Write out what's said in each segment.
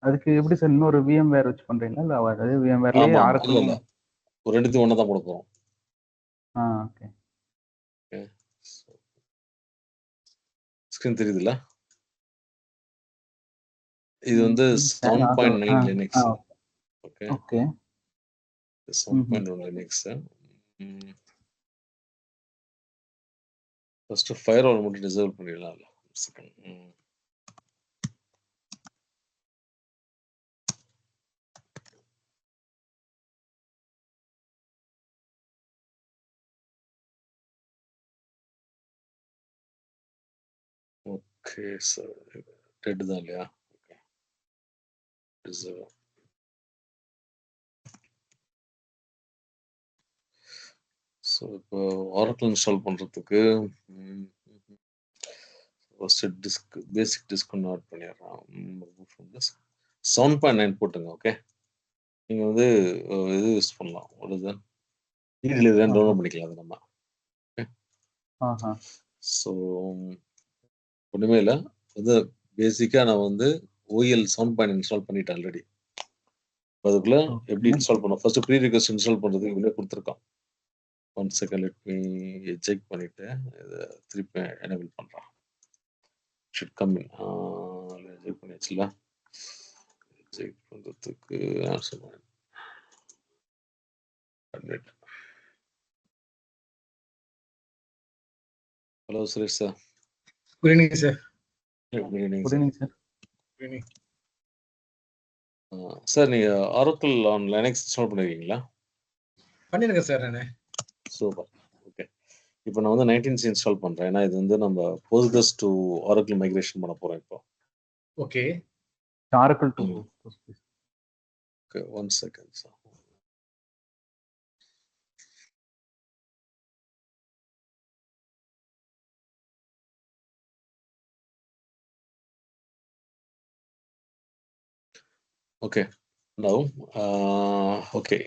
அதுக்கு எப்படி சார் இன்னொரு VMware வச்சு பண்றீங்களா? இல்ல அதே VMwareலயே இல்ல Oracle இல்ல ஒரு ரெண்டுத்தையும் ஒண்ணா தான் போட போறோம். ஓகே. ஸ்கிரீன் தெரியுதுல்ல? இது வந்து 7.9 Linux. Okay okay. 7.1 Linux. First firewall மட்டும் டிசேபிள் பண்ணிடலாம். ஓகே சார், ரெட் தான் இல்லையா? ஓகே, ஸோ இப்போ ஆரக்கிள் இன்ஸ்டால் பண்ணுறதுக்கு ஃபர்ஸ்ட் டிஸ்க் பேசிக் டிஸ்க் ஒன்று ஆட் பண்ணிடுறோம். 7.9 போட்டுங்க. ஓகே, நீங்கள் வந்து இது யூஸ் பண்ணலாம். ஒரு தான் டிடியில் டவுன்லோட் பண்ணிக்கலாம் அது நம்ம. ஓகே, ஸோ ஒன்றுமே இல்லை, வந்து பேசிக்காக நான் வந்து OEL 7.9 இன்ஸ்டால் பண்ணிட்டேன் ஆல்ரெடி. அதுக்குள்ள எப்படி இன்ஸ்டால் பண்ணோம்? ஃபர்ஸ்ட் ப்ரீ ரிக்வெஸ்ட் இன்ஸ்டால் பண்ணுறதுக்கு இவ்வளோ கொடுத்துருக்கோம். 1 செகண்ட், லெட் மீ செக் பண்ணிட்டு இதை திருப்பி எனேபிள் பண்ணுறேன். Should come in. செக் பண்ணியாச்சுல? செக் பண்ணுறதுக்கு சொல்லுவேன். Admit. Hello Suresh sir. Good evening sir. Good evening sir. Sir நீங்கள் ஆரக்கிள் ஆன் லினக்ஸ் இன்ஸ்டால் பண்ணிருக்கீங்களா? பண்ணிருக்கேன் சார் நான். சூப்பர். ஓகே, இப்போ நான் வந்து 19C இன்ஸ்டால் பண்ணுறேன். ஏன்னா இது வந்து நம்ம Postgres டு ஆரக்கிள் மைக்ரேஷன் பண்ண போகிறோம் இப்போ. Okay, Oracle to Postgres. Okay, 1 second sir. Okay, now, okay.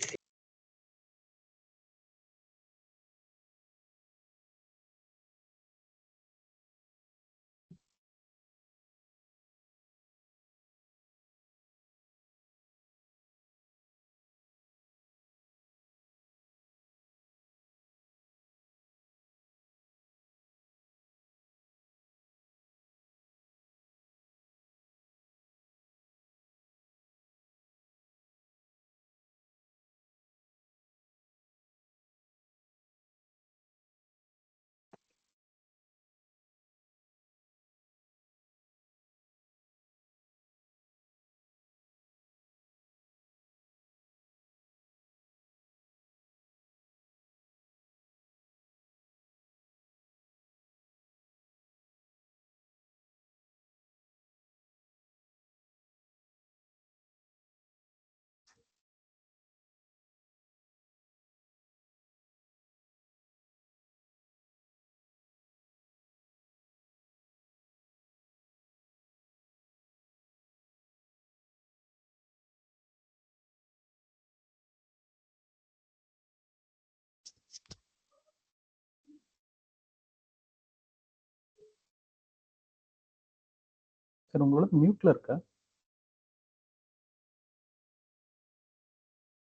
Sir உங்களுக்கு மியூட்ல இருக்கா?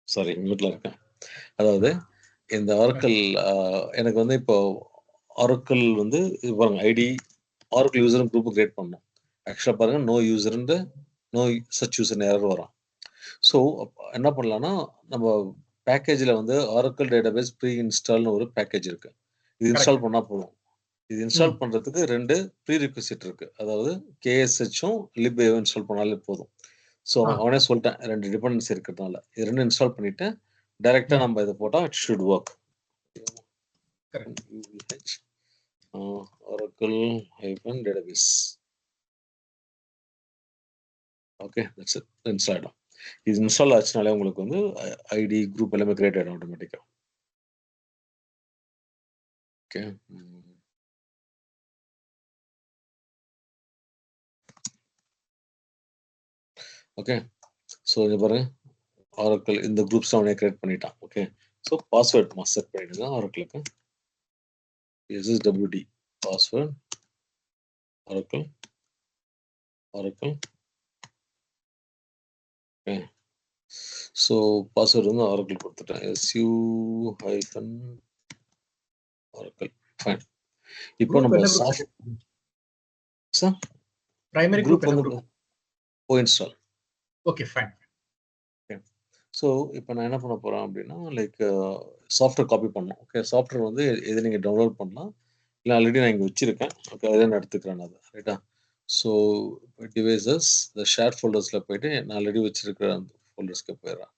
சாரி, மியூட்ல இருக்கேன். அதாவது இந்த ஆரக்கிள் எனக்கு வந்து இப்போ ஆரக்கிள் வந்து பாருங்க, ID Oracle user group create பண்ணோம். ஆக்சுவலாக பாருங்க, நோ யூசர்ன்ட்டு நோ சச் யூசர் எரர் வரும். ஸோ என்ன பண்ணலாம்னா, நம்ம பேக்கேஜில் வந்து ஆரக்கிள் டேட்டாபேஸ் ப்ரீ இன்ஸ்டால்னு ஒரு பேக்கேஜ் இருக்கு. இது இன்ஸ்டால் பண்ணால் போதும். இது இன்ஸ்டால் பண்ணுறதுக்கு 2 ப்ரீ ரிக்வசிட் இருக்கு. அதாவது KSHம் libAO இன்ஸ்டால் பண்ணாலே போதும். ஸோ அவனே சொல்லிட்டேன், 2 டிபெண்டன்சி இருக்கிறதுனால இது 2 இன்ஸ்டால் பண்ணிட்டு டைரெக்டாக நம்ம இதை போட்டால் it should work. Oracle database. Okay, that's it. Install ஆகிடும். இது இன்ஸ்டால் ஆச்சுனாலே உங்களுக்கு வந்து ஐடி குரூப் எல்லாமே கிரியேட் ஆகிடும் ஆட்டோமேட்டிக்காக. Okay, okay. ஸோ இது பாருங்க, ஆரக்கிள் இந்த குரூப்ஸ் அவனே கிரியேட் பண்ணிட்டான். ஓகே, ஸோ பாஸ்வேர்ட் செட் பண்ணிடுங்க ஆரக்கிளுக்கு. SSWD password Oracle okay. So password வந்து ஆரக்கிள் கொடுத்துட்டேன். su-oracle. ஃபைன். இப்போ Group நம்ம என்ன group soft sir? Primary group group என்ன வந்து group? Install. Okay, fine. So இப்போ நான் என்ன பண்ண போகிறேன் அப்படின்னா லைக் சாஃப்ட்வேர் காப்பி பண்ணணும். ஓகே, சாஃப்ட்வேர் வந்து எது நீங்கள் டவுன்லோட் பண்ணலாம், இல்லை ஆல்ரெடி நான் இங்கே வச்சுருக்கேன். ஓகே, அதை நான் எடுத்துக்கிறேன் அது ரைட்டா. ஸோ டிவைசஸ் இந்த ஷேர் ஃபோல்டர்ஸில் போயிட்டு நான் ஆல்ரெடி வச்சுருக்கிற அந்த ஃபோல்டர்ஸ்க்கு போயிடுறேன்.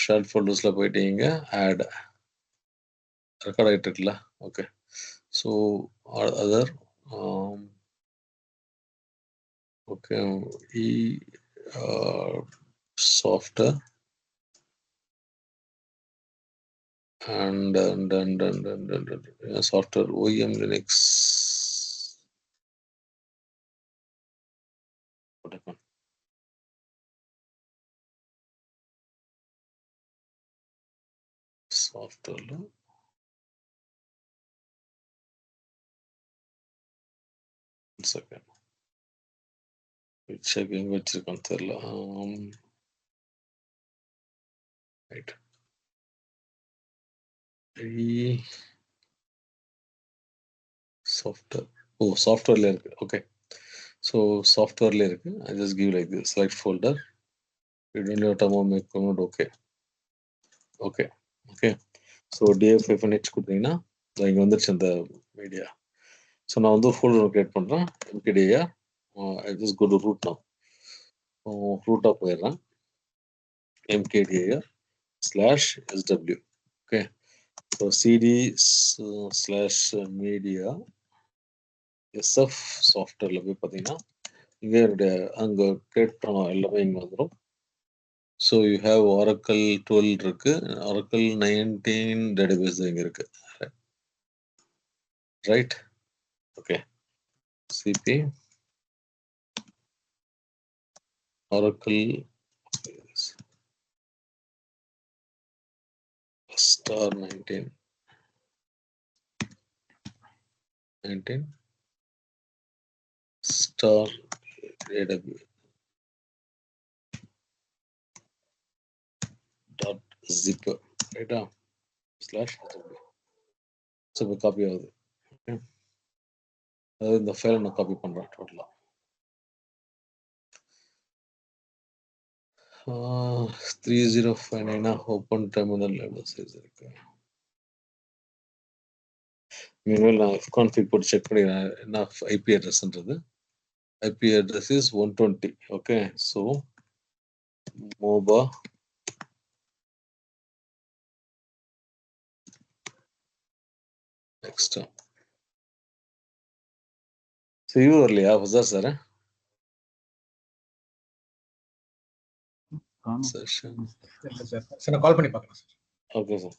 ஷேர் ஃபோல்டர்ஸில் போயிட்டு இங்கே ஆட் ரெக்கார்ட் ஆகிட்டு இருக்குல்ல. Okay, so other okay software and software OEM Linux. What happened? Software. One second. Checking which right. Software. Oh, software layer. Okay. So software layer. I just give like this. Select folder. You don't have to make comment. Okay. Okay. Okay. So df-h கொடுத்தீங்கன்னா இங்கே வந்துருச்சு அந்த media. So நான் வந்து folder create பண்ணுறேன். mkdir. I just go to root now. ரூட்டாக போயிடுறேன். mkdir/sw. Okay. So cd/media SF softwareல போய் பார்த்தீங்கன்னா இங்கே என்னுடைய அங்கே கிரியேட் பண்ண எல்லாமே இங்கே வந்துடும். ஸோ யூ ஹேவ் Oracle 12 இருக்கு, Oracle 19 டேட்டாபேஸ் இங்கே இருக்கு. Right. Okay, CP Oracle star 19 star database dot zip ரைட்டா ஸ்லாஷ். ஸோ இப்போ காப்பி ஆகுது. ஓகே, அதாவது இந்த ஃபைலை நான் காப்பி பண்ணுறேன் டோட்டலாக. 3059 ஓப்பன் டெர்மினல் எவ்வளோ சைஸ் இருக்கு. இனிமேல் நான் config போட்டு செக் பண்ணிடுறேன் என்ன ஐபி அட்ரஸ்ன்றது. IP address is 120. Okay, so மோபா நெக்ஸ்ட். ஸோ இவர் வரலையா ஃபசார் சார்? செஷன். இல்ல சார். சார் நான் கால் பண்ணி பார்க்குறேன் sir. Okay sir.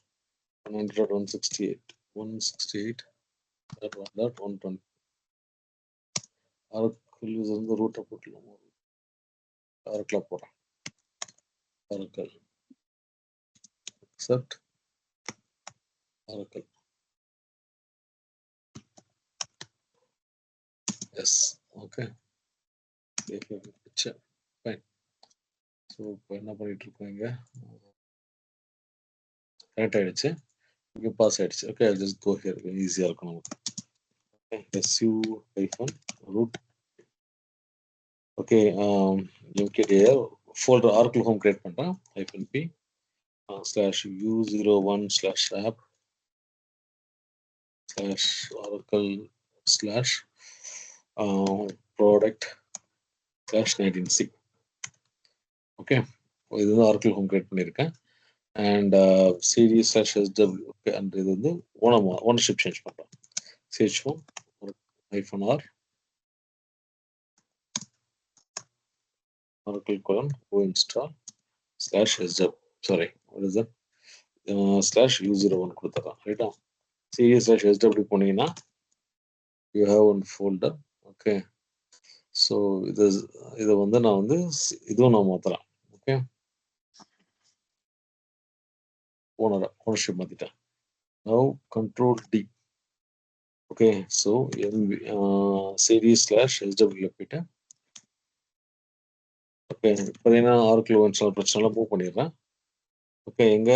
100.168.120 Oracle user ரூட்டை போட்டுலாம் ஆரக்கிளாக போகிறேன். Oracle accept Oracle. Yes. Okay. Fine. So இப்போ என்ன பண்ணிட்டு இருக்கோம், இங்கே கனெக்ட் ஆகிடுச்சு, இங்கே பாஸ் ஆகிடுச்சு. ஓகே, ஜஸ்ட் கோ ஹியர், ஈஸியாக இருக்கும் நமக்கு. Okay, su-root. Okay, mkdir folder Oracle home create பண்ணுறேன். -p /u01/app /oracle/product/19c. ஓகே, இது வந்து Oracle ஹோம் கிரியேட் பண்ணியிருக்கேன். And cd/sw. ஓகே, அண்ட் இது வந்து ஓனர்ஷிப் சேஞ்ச் பண்ணுறேன். chhome -r Oracle :install/sw. Sorry, what is that? /u01 கொடுத்துறேன். ரைட்டா. cd/sw போனீங்கன்னா you have one folder. Okay, so இதை வந்து நான் வந்து இதுவும் நான் மாற்றுறேன். ஓகே, ஓனர்ஷிப் மாற்றிட்டேன். Now control-D. Okay, so cd/sw போயிட்டு ஓகே பார்த்தீங்கன்னா ஆர்க்கிள் இன்ஸ்டால் பிரச்சனை மூவ் பண்ணிடுறேன். ஓகே எங்க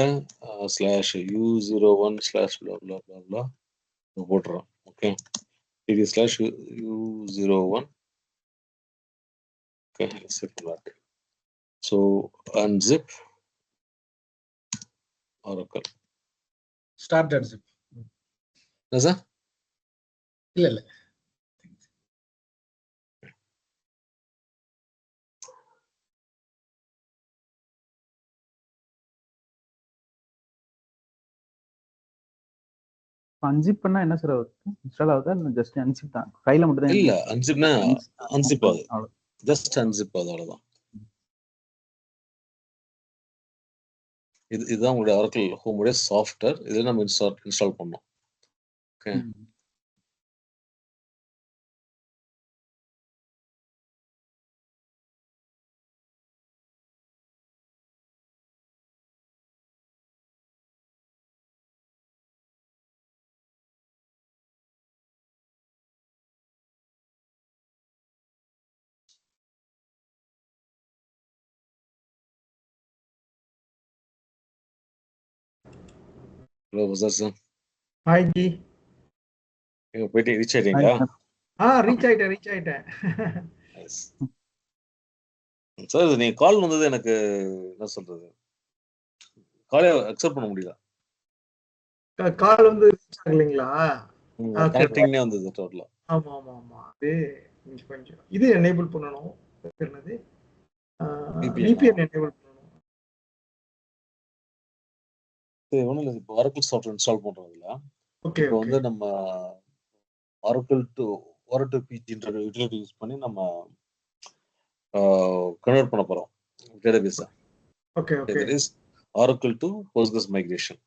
ஸ்லாஷ் u01 ஸ்லாஷ் போட்டுறோம். ஓகே இது slash u01. Okay set that. So unzip Oracle. Start that zip. என்ன சார்? இல்ல அன்சிப் பண்ணா என்ன சார் ஆகுது? இன்ஸ்டால் ஆகுதா இல்ல ஜஸ்ட் அன்சிப் தான்? ஃபைல மட்டும் தான் இல்ல அன்சிப்னா அன்சிப் ஆகுது. அவ்வளவு. ஜஸ்ட் அன்சிப் ஆகுது அவ்வளவுதான். இதுதான் உங்களுடைய Oracle Home உடைய சாஃப்ட்வேர். இதில் நம்ம இன்ஸ்டால் பண்ணோம். ஓகே ஹலோ பசார் சார், ஹாய் ஜி. எங்க போயிட்டு ரீச் ஆயிட்டீங்களா? ரீச் ஆயிட்டேன். சார் நீங்க கால் வந்தது எனக்கு என்ன சொல்றது, காலே அக்செப்ட் பண்ண முடியல. கால் வந்து ரீச் ஆகலைங்களா? கனெக்டிங்னே வந்தது டோட்டலா. ஆமா அது கொஞ்சம் இது எனேபிள் பண்ணணும். என்னது VPN எனேபிள் பண்ணணும். ஒன்றும் இல்லை, இப்போ Oracle சாஃப்ட்வேர் இன்ஸ்டால் பண்றதுல ஓகே இப்போ வந்து நம்ம Oracle to Oracle PGன்ற யூட்டிலிட்டி யூஸ் பண்ணி நம்ம கன்வெர்ட் பண்ண போறோம் டேட்டாபேஸை. Okay that is Oracle to Postgres migration.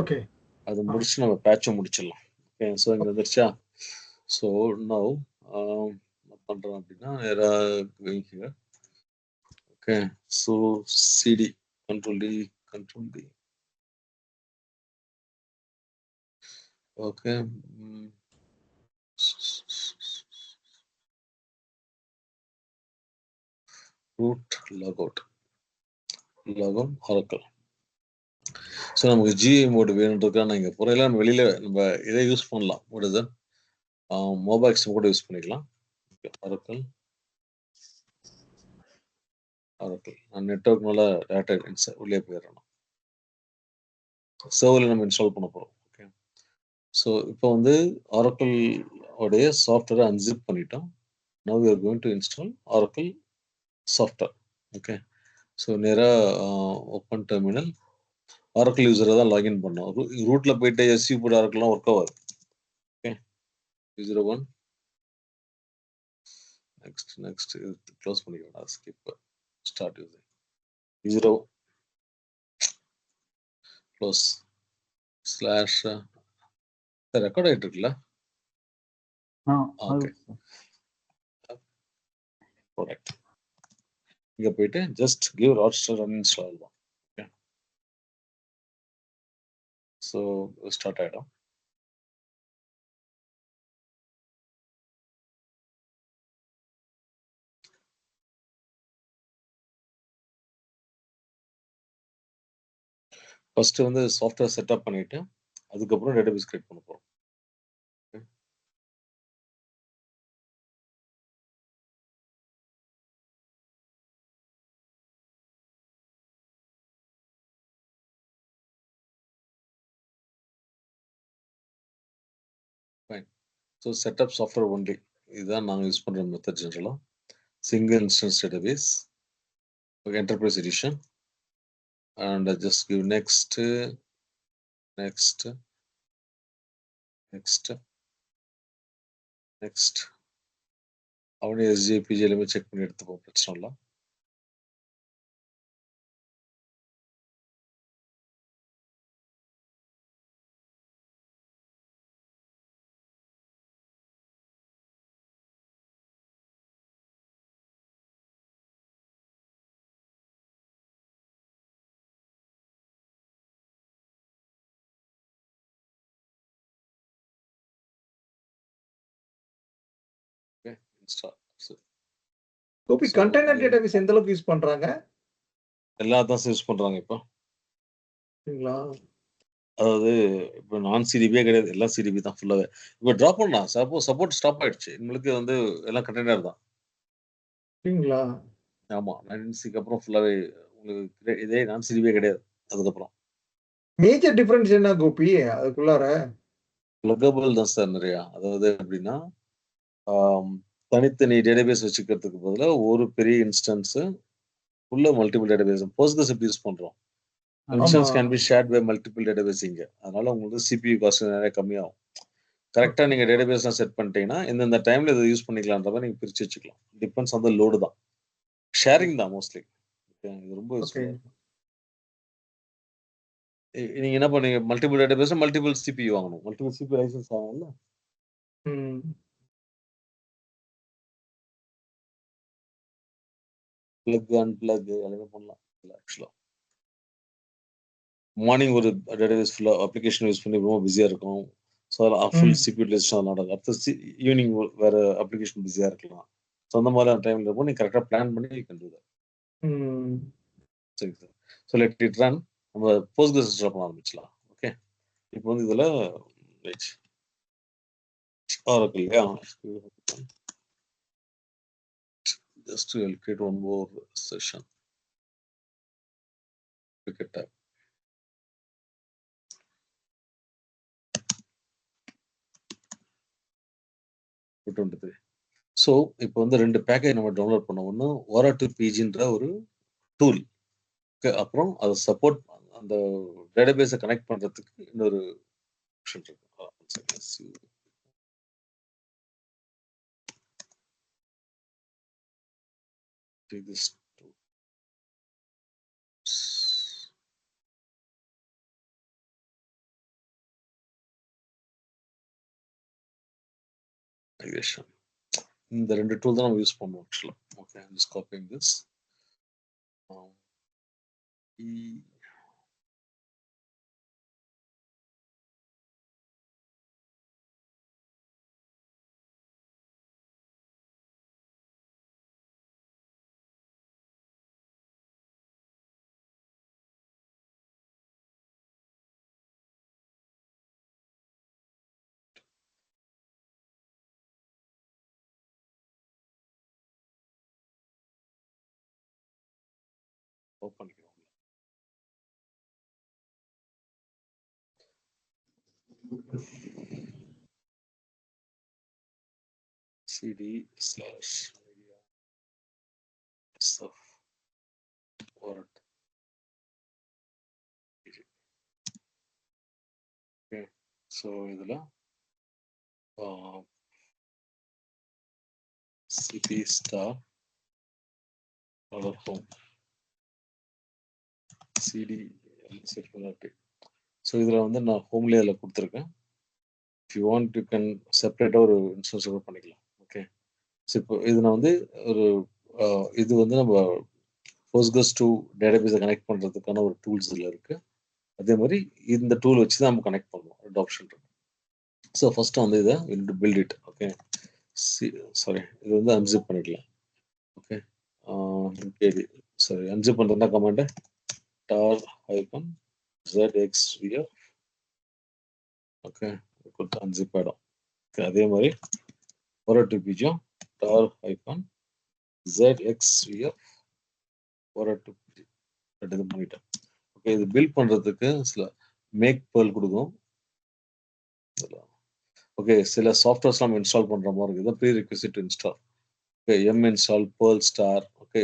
Okay அது முடிச்சு நம்ம பேட்சை முடிச்சிடலாம். ஓகே ஸோ இங்கே வந்துருச்சா? ஸோ நவ் பண்றோம் அப்படின்னா நேராக okay so CD control D okay root logout Oracle. So நமக்கு ஜிஐ மோடு வேணுன்றதுக்காக நான் இங்கே புறையெல்லாம் வெளியில நம்ம இதை யூஸ் பண்ணலாம். முடியுது மொபைல் கூட யூஸ் பண்ணிக்கலாம். Oracle நான் நெட்வொர்க்னால டேட்டா உள்ளே போயிடணும். சர்வரில் நம்ம இன்ஸ்டால் பண்ண போகிறோம். ஓகே ஸோ இப்போ வந்து Oracle உடைய சாஃப்ட்வேரை அன்சிப் பண்ணிட்டோம். Now we are going to install Oracle software. Okay so நேராக ஓப்பன் டெர்மினல் Oracle யூசரை தான் லாகின் பண்ணோம். ரூட்டில் போயிட்டு SU போட்டு Oracleலாம் ஒர்க் ஆகாது. ஓகே 01 நெக்ஸ்ட் க்ளோஸ் பண்ணிக்கலாம். Skip start using 0 close slash record ஆகிட்டு இருக்குல்ல? ஓகே ப்ராடக்ட் இங்கே போயிட்டு ஜஸ்ட் கிவ் ராட்ஸ்டர் அன்இன்ஸ்டால் தான். ஓகே ஸோ ஸ்டார்ட் ஆகிடும். ஃபர்ஸ்ட் வந்து சாஃப்ட்வேர் செட்டப் பண்ணிட்டு அதுக்கப்புறம் டேட்டாபேஸ் கிரியேட் பண்ண போறோம். Fine. So setup software only இதுதான் நாங்கள் யூஸ் பண்ணுற மெத்தட். ஜென்ரலாக single instance database enterprise edition and just give next அவனே SGPG எல்லாமே செக் பண்ணி எடுத்துப்போம், பிரச்சனை இல்லை. Okay, install. So கோபி கண்டெய்னர் டேட்டாபேஸ் எந்த அளவுக்கு யூஸ் பண்றாங்க? எல்லாத்தான் யூஸ் பண்றாங்க இப்போ. சரிங்களா? அதாவது இப்போ நான் சிடிபியே கிடையாது. எல்லாம் சிடிபி தான் ஃபுல்லாவே. இப்போ டிராப் பண்ணலாம். சப்போர்ட் ஸ்டாப் ஆயிடுச்சு. உங்களுக்கு வந்து எல்லாம் கண்டெய்னர் தான். சரிங்களா? ஆமா. 9C அப்புறம் ஃபுல்லாவே உங்களுக்கு இதே நான் சிடிபியே கிடையாது அதுக்கப்புறம். மேஜர் டிஃபரன்ஸ் என்ன கோபி அதுக்குள்ளார? பிளக்கபிள் தான் சார் நிறையா. அதாவது எப்படின்னா, தனித்தனி டேட்டாபேஸ் வச்சுக்கிறதுக்கு பதிலா ஒரு பெரிய இன்ஸ்டன்ஸ் உள்ள மல்டிபிள் டேட்டாபேஸ் போஸ்ட்கிரஸ் எப்படி யூஸ் பண்றோம். Instance can be shared by multiple database இங்க. அதனால உங்களுக்கு சிபியூ காஸ்ட் நிறைய கம்மியாகும். கரெக்டா நீங்க டேட்டாபேஸ்லாம் செட் பண்ணிட்டீங்கன்னா இந்த டைம்ல இதை யூஸ் பண்ணிக்கலான்ற மாதிரி நீங்க பிரிச்சு வச்சுக்கலாம். டிபெண்ட்ஸ் ஆன் த லோடு தான். ஷேரிங் தான் மோஸ்ட்லி. இது ரொம்ப யூஸ்ஃபுல்லா இருக்கும். நீங்க என்ன பண்ணீங்க மல்டிபிள் டேட்டாபேஸ் மல்டிபிள் சிபியூ வாங்கணும். மல்டிபிள் சிபியூ லைசன்ஸ் வாங்கணும்ல. பிளக் அன்பிளக் எல்லாமே பண்ணலாம் ஆக்சுவலா. மார்னிங் ஒரு டேட்டாபேஸ் ஃபுல்லா அப்ளிகேஷன் யூஸ் பண்ணி ரொம்ப பிஸியா இருக்கும். ஸோ ஃபுல் சிபியூ யூட்டிலைசேஷன் நடக்கும். அடுத்து ஈவினிங் வேற அப்ளிகேஷன் பிஸியா இருக்கலாம். ஸோ அந்த மாதிரியான டைம்ல இருக்கும் நீங்க கரெக்டாக பிளான் பண்ணி யூ கேன் டு தட். சரி sir. So let it run. நம்ம போஸ்ட்கிரஸ் ஸ்டார்ட் பண்ண ஆரம்பிச்சலாம். ஓகே. இப்போ வந்து இதுல Oracle, yeah. Just to create one more session. Look at that. So இப்போ வந்து 2 பேக்கேஜ் நம்ம டவுன்லோட் பண்ணோம். ஒன்று Oracle PGன்ற ஒரு டூல். அப்புறம் அதை சப்போர்ட் அந்த டேட்டாபேஸை கனெக்ட் பண்றதுக்கு இன்னொரு ஆப்ஷன் இருக்கு. This migration. இந்த 2 டூல் தான் நம்ம யூஸ் பண்ணுவோம் ஆக்சுவலா. Okay, I'm just copying this. Open பண்ணிக்கிறோம். cd/media stuff Oracle. Okay, so இதுல cd star home cd set பண்ணிட்டு ஸோ இதில் வந்து நான் ஹோம்லேயே அதில் கொடுத்துருக்கேன். If you want you can செப்பரேட்டாக ஒரு இன்ஸ்டன்ஸ் கூட பண்ணிக்கலாம். ஓகே. ஸோ இப்போ இது நான் வந்து ஒரு இது வந்து நம்ம போஸ்ட்கிரஸ் டு டேட்டாபேஸை கனெக்ட் பண்ணுறதுக்கான ஒரு டூல்ஸ் இதில் இருக்குது. அதே மாதிரி இந்த டூல் வச்சு தான் நம்ம கனெக்ட் பண்ணுவோம். 2 ஆப்ஷன் இருக்கு. ஸோ ஃபர்ஸ்ட் வந்து இதை பில்ட் இட். ஓகே. சாரி, இது வந்து அன்சிப் பண்ணிக்கலாம். ஓகே. சாரி, அன்சிப் பண்ணுறதுனா கமாண்டு tar-zxvf. ஓகே, கொடுத்து அன்சிப் ஆகிடும். ஓகே. அதே மாதிரி Oracle PG tar-zxvf Oracle PG இது பண்ணிட்டேன். ஓகே. இது பில்ட் பண்ணுறதுக்கு சில மேக் பேர்ல் கொடுக்கும். ஓகே. சில சாஃப்ட்வேர்ஸ் நம்ம இன்ஸ்டால் பண்ணுற மாதிரி இருக்குது. இதுதான் prerequisite install. Okay. Install Perl star. Okay.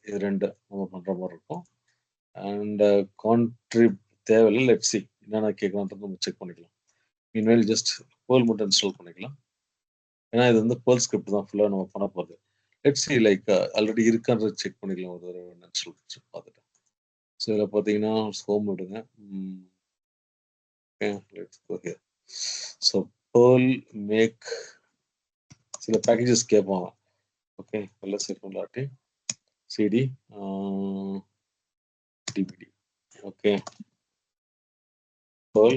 இது 2 நம்ம பண்ணுற மாதிரி இருக்கும். அண்ட் கான்ட்ரிப் தேவையில்லை. லெட் சி என்னென்ன கேட்கலான்றது நம்ம செக் பண்ணிக்கலாம். மீன்வேல் ஜஸ்ட் பேர்ல் மட்டும் இன்ஸ்டால் பண்ணிக்கலாம். ஏன்னா இது வந்து பேர்ல் ஸ்கிரிப்ட் தான் ஃபுல்லாக நம்ம பண்ண போகுது. லெட் சி லைக் ஆல்ரெடி இருக்கான்றது செக் பண்ணிக்கலாம். ஒரு தடவை இன்ஸ்டால் பார்த்துட்டு. ஸோ இதில் பார்த்தீங்கன்னா ஹோம் விடுங்க. Okay. Let's go here. So Perl make சில பேக்கேஜஸ் கேட்பாங்க. ஓகே. எல்லாம் செட் பண்ணலாட்டி CD dbd. Okay. Perl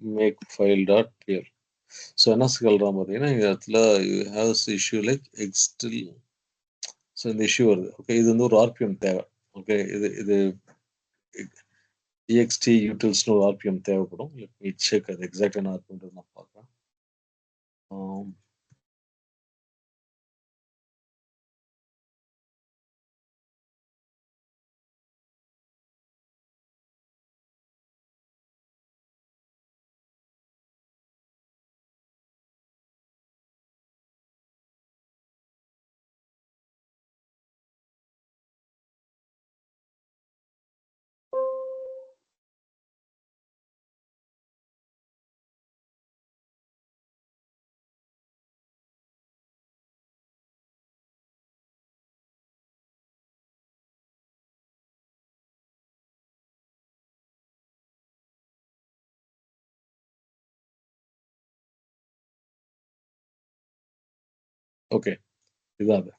make file dot pl. So என்ன சொல்கிறோம் பார்த்தீங்கன்னா இந்த இடத்துல யூ ஹேவ் இஷ்யூ லைக் எக்ஸ்டில் ஸோ இந்த இஷ்யூ வருது. ஓகே, இது வந்து ஒரு ஆர்பிஎம் தேவை. ஓகே, இது ext utils ஒரு ஆர்பிஎம் தேவைப்படும். லெட் மீ செக் அது எக்ஸாக்ட் என்ன ஆர்பிஎம்ன்றது நான் பார்க்குறேன். ஓகே, இதான் அது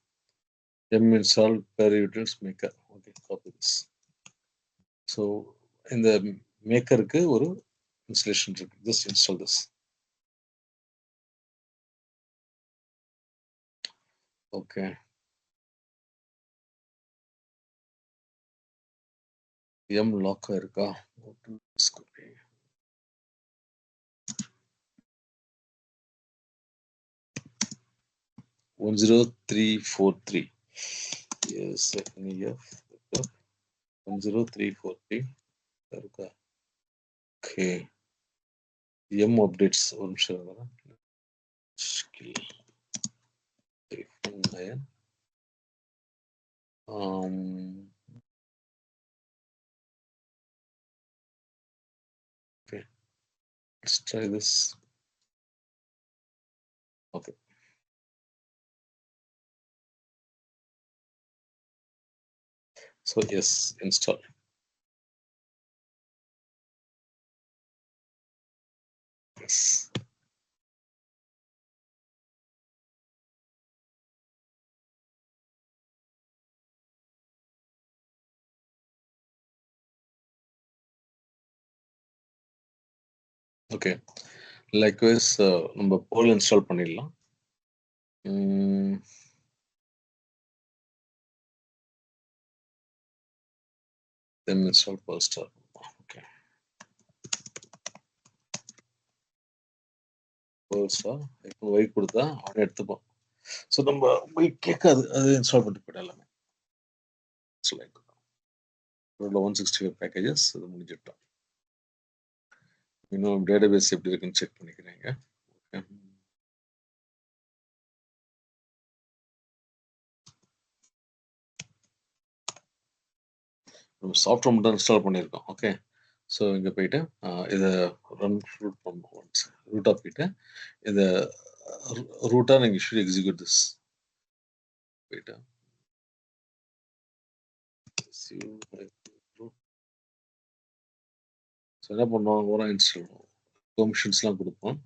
m install per utils maker. Okay, copy this. So இந்த மேக்கருக்கு ஒரு இன்ஸ்டலேஷன் இருக்கு. Just install this. Okay, M log இருக்கா? 10343. Yes, NEF 10343 இருக்கா? ஓகே, எம் அப்டேட்ஸ் ஒரு நிமிஷம் வரேன். Skill 349. Okay, let's try this. Okay. So yes, install. Yes. Okay. Likewise, நம்ம போல் இன்ஸ்டால் பண்ணிடலாம். Then install Polestar. Okay. Polestar இப்போ வை கொடுத்தா அவனே எடுத்துப்போம். ஸோ நம்ம போய் கேட்காது, அது இன்ஸ்டால் பண்ணிட்டு போயிடலாமே. ஸோ லைக் 165 பேக்கேஜஸ் அது முடிஞ்சிட்டோம். இன்னும் டேட்டாபேஸ் எப்படி இருக்குன்னு செக் பண்ணிக்கிறேங்க. ஓகே, நம்ம சாஃப்ட்வேர் மட்டும் இன்ஸ்டால் பண்ணியிருக்கோம். ஓகே, ஸோ இங்கே போயிட்டு இதை ரன் ரூட் பண்ணணும். ஒன்ஸ் ரூட்டாக போயிட்டு இதை ரூட்டாக நீங்கள் ஷுட் எக்ஸிக்யூட் திஸ். போயிட்டு ஸோ என்ன பண்ணுவோம், ஓரா இன்ஸ்டால் பெர்மிஷன்ஸ்லாம் கொடுப்போம்.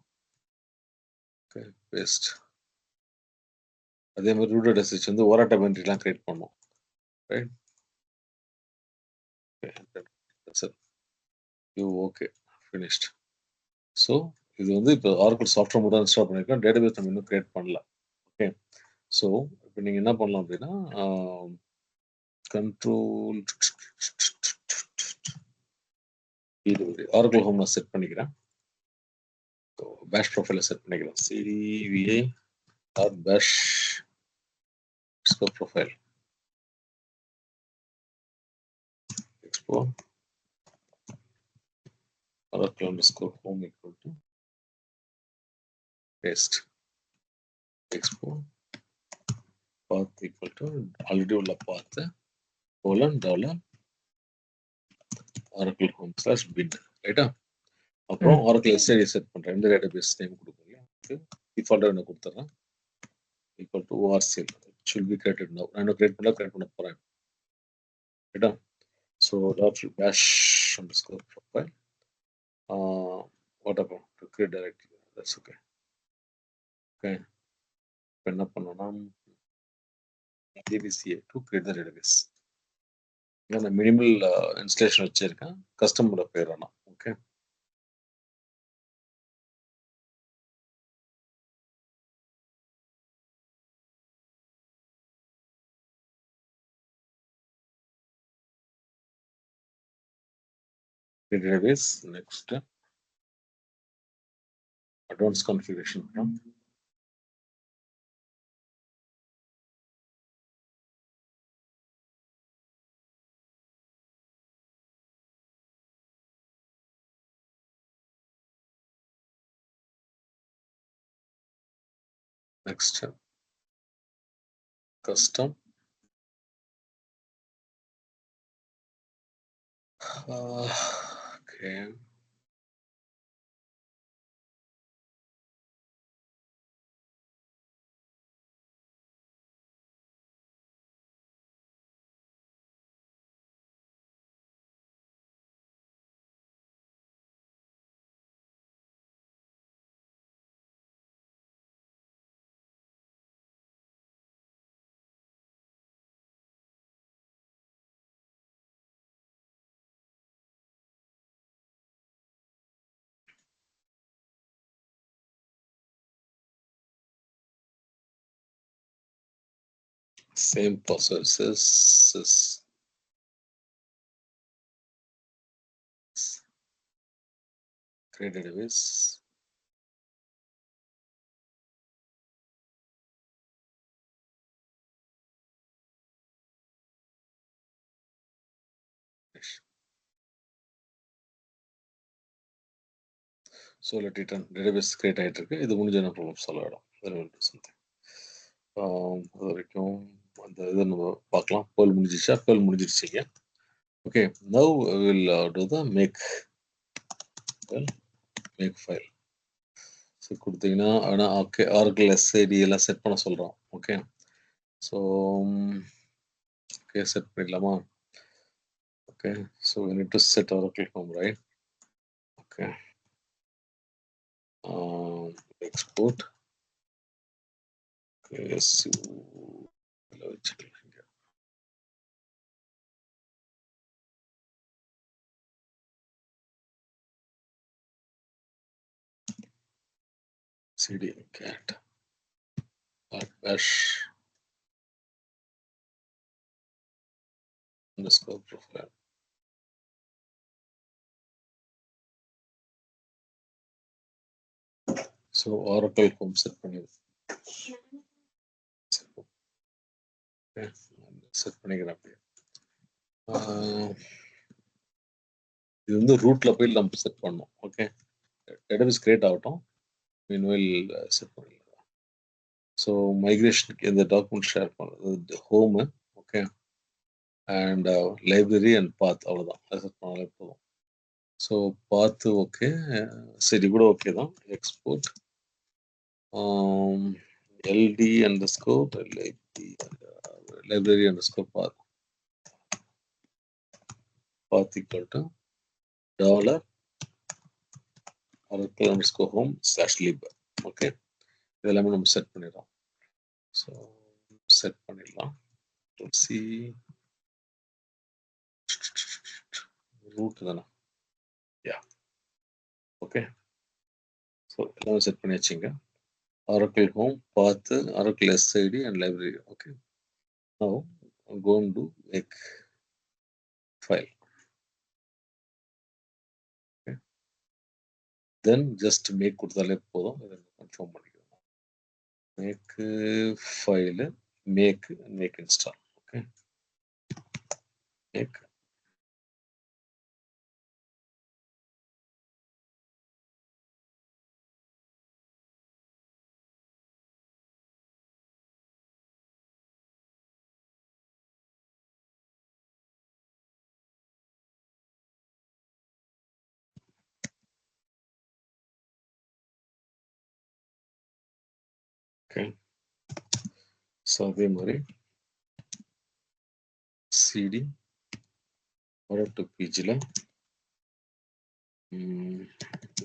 Okay, paste. அதே மாதிரி ரூட் டெஸ்ட் வந்து ஓரா டெபென்ட்ரிலாம் கிரியேட் பண்ணோம். Right, okay, finished. ஸோ இது வந்து இப்போ ஆர்கல் சாஃப்ட்வேர் மட்டும் இன்ஸ்டால் பண்ணியிருக்கோம். டேட்டாபேஸ் நம்ம இன்னும் கிரியேட் பண்ணல. ஓகே, ஸோ இப்போ நீங்கள் என்ன பண்ணலாம் அப்படின்னா கண்ட்ரோல் ஆர்கல் ஹோம் நான் செட் பண்ணிக்கிறேன். பேஷ் ப்ரொஃபைல செட் பண்ணிக்கிறேன். cdva bash profile export oracle underscore home equal to paste export path equal to already உள்ள path colon dollar oracle home slash bin. ரைட்டா? அப்புறம் oracle SID செட் பண்றேன். இந்த டேட்டாபேஸ் நேம் கொடுக்குறேன். டிஃபால்ட்டா என்ன கொடுத்துறேன் equal to orcl. It should be created now. நான் create பண்ண போறேன். ரைட்டா? So dot bash underscore profile. What about to create directly? That's okay. Okay. இப்போ என்ன பண்ணோம்னா DBCA to create the database. நான் மினிமல் இன்ஸ்டலேஷன் வச்சிருக்கேன். கஸ்டமரோட பேர் வேணாம். Okay, create database. Next, advanced configuration. Next, custom. Okay. Same processes. Create database. So let it run. Database create ஆயிட்டு இருக்கு. இது முடிஞ்ச என்ன ப்ராப்ளம் சால்வ் ஆயிடும். Then we'll do something. அது வரைக்கும் அந்த இதை நம்ம பார்க்கலாம். பேர்ல் முடிஞ்சிச்சா? பேர்ல் முடிஞ்சிருச்சிங்க. Okay, now we will do the make file. So கொடுத்தீங்கன்னா ஆனால் ஓகே ஆர்கிள் எஸ்ஐடி எல்லாம் செட் பண்ண சொல்கிறோம். ஓகே, ஸோ ஓகே செட் பண்ணிடலாமா? Okay, so we need to set Oracle home, right? Okay, export. Okay, yes, cd cat bash underscore profile. So Oracle home set பண்ணிடுது. Set பண்ணிக்கிறேன் அப்படியே. இது வந்து ரூட்ல போய் நம்ம செட் பண்ணோம். ஓகே, டேட்டாபேஸ் கிரியேட் ஆகட்டும், மீன்வைல் செட் பண்ணிடலாம். ஸோ மைக்ரேஷனுக்கு இந்த டாக்குமெண்ட் ஷேர் பண்ணுறது home, okay, and library and path, அவ்வளோதான். அதை செட் பண்ணாலே போதும். ஸோ பாத்து ஓகே, சரி கூட ஓகே தான். Export LD underscore library underscore path equal to dollar Oracle underscore home / lib. Okay, இதெல்லாமே நம்ம செட் பண்ணிடலாம். ஸோ செட் பண்ணிடலாம். சி ரூட் தானே? Yeah, okay. ஸோ எல்லாமே செட் பண்ணி வச்சுங்க. Oracle home, path, Oracle SID and library. Okay, now I'm going to make file. Okay, then just make கொடுத்தாலே போதும். இதை கன்ஃபார்ம் பண்ணிக்கலாம். make file, make install. Okay, make okay. So அதே மாதிரி cd to pgல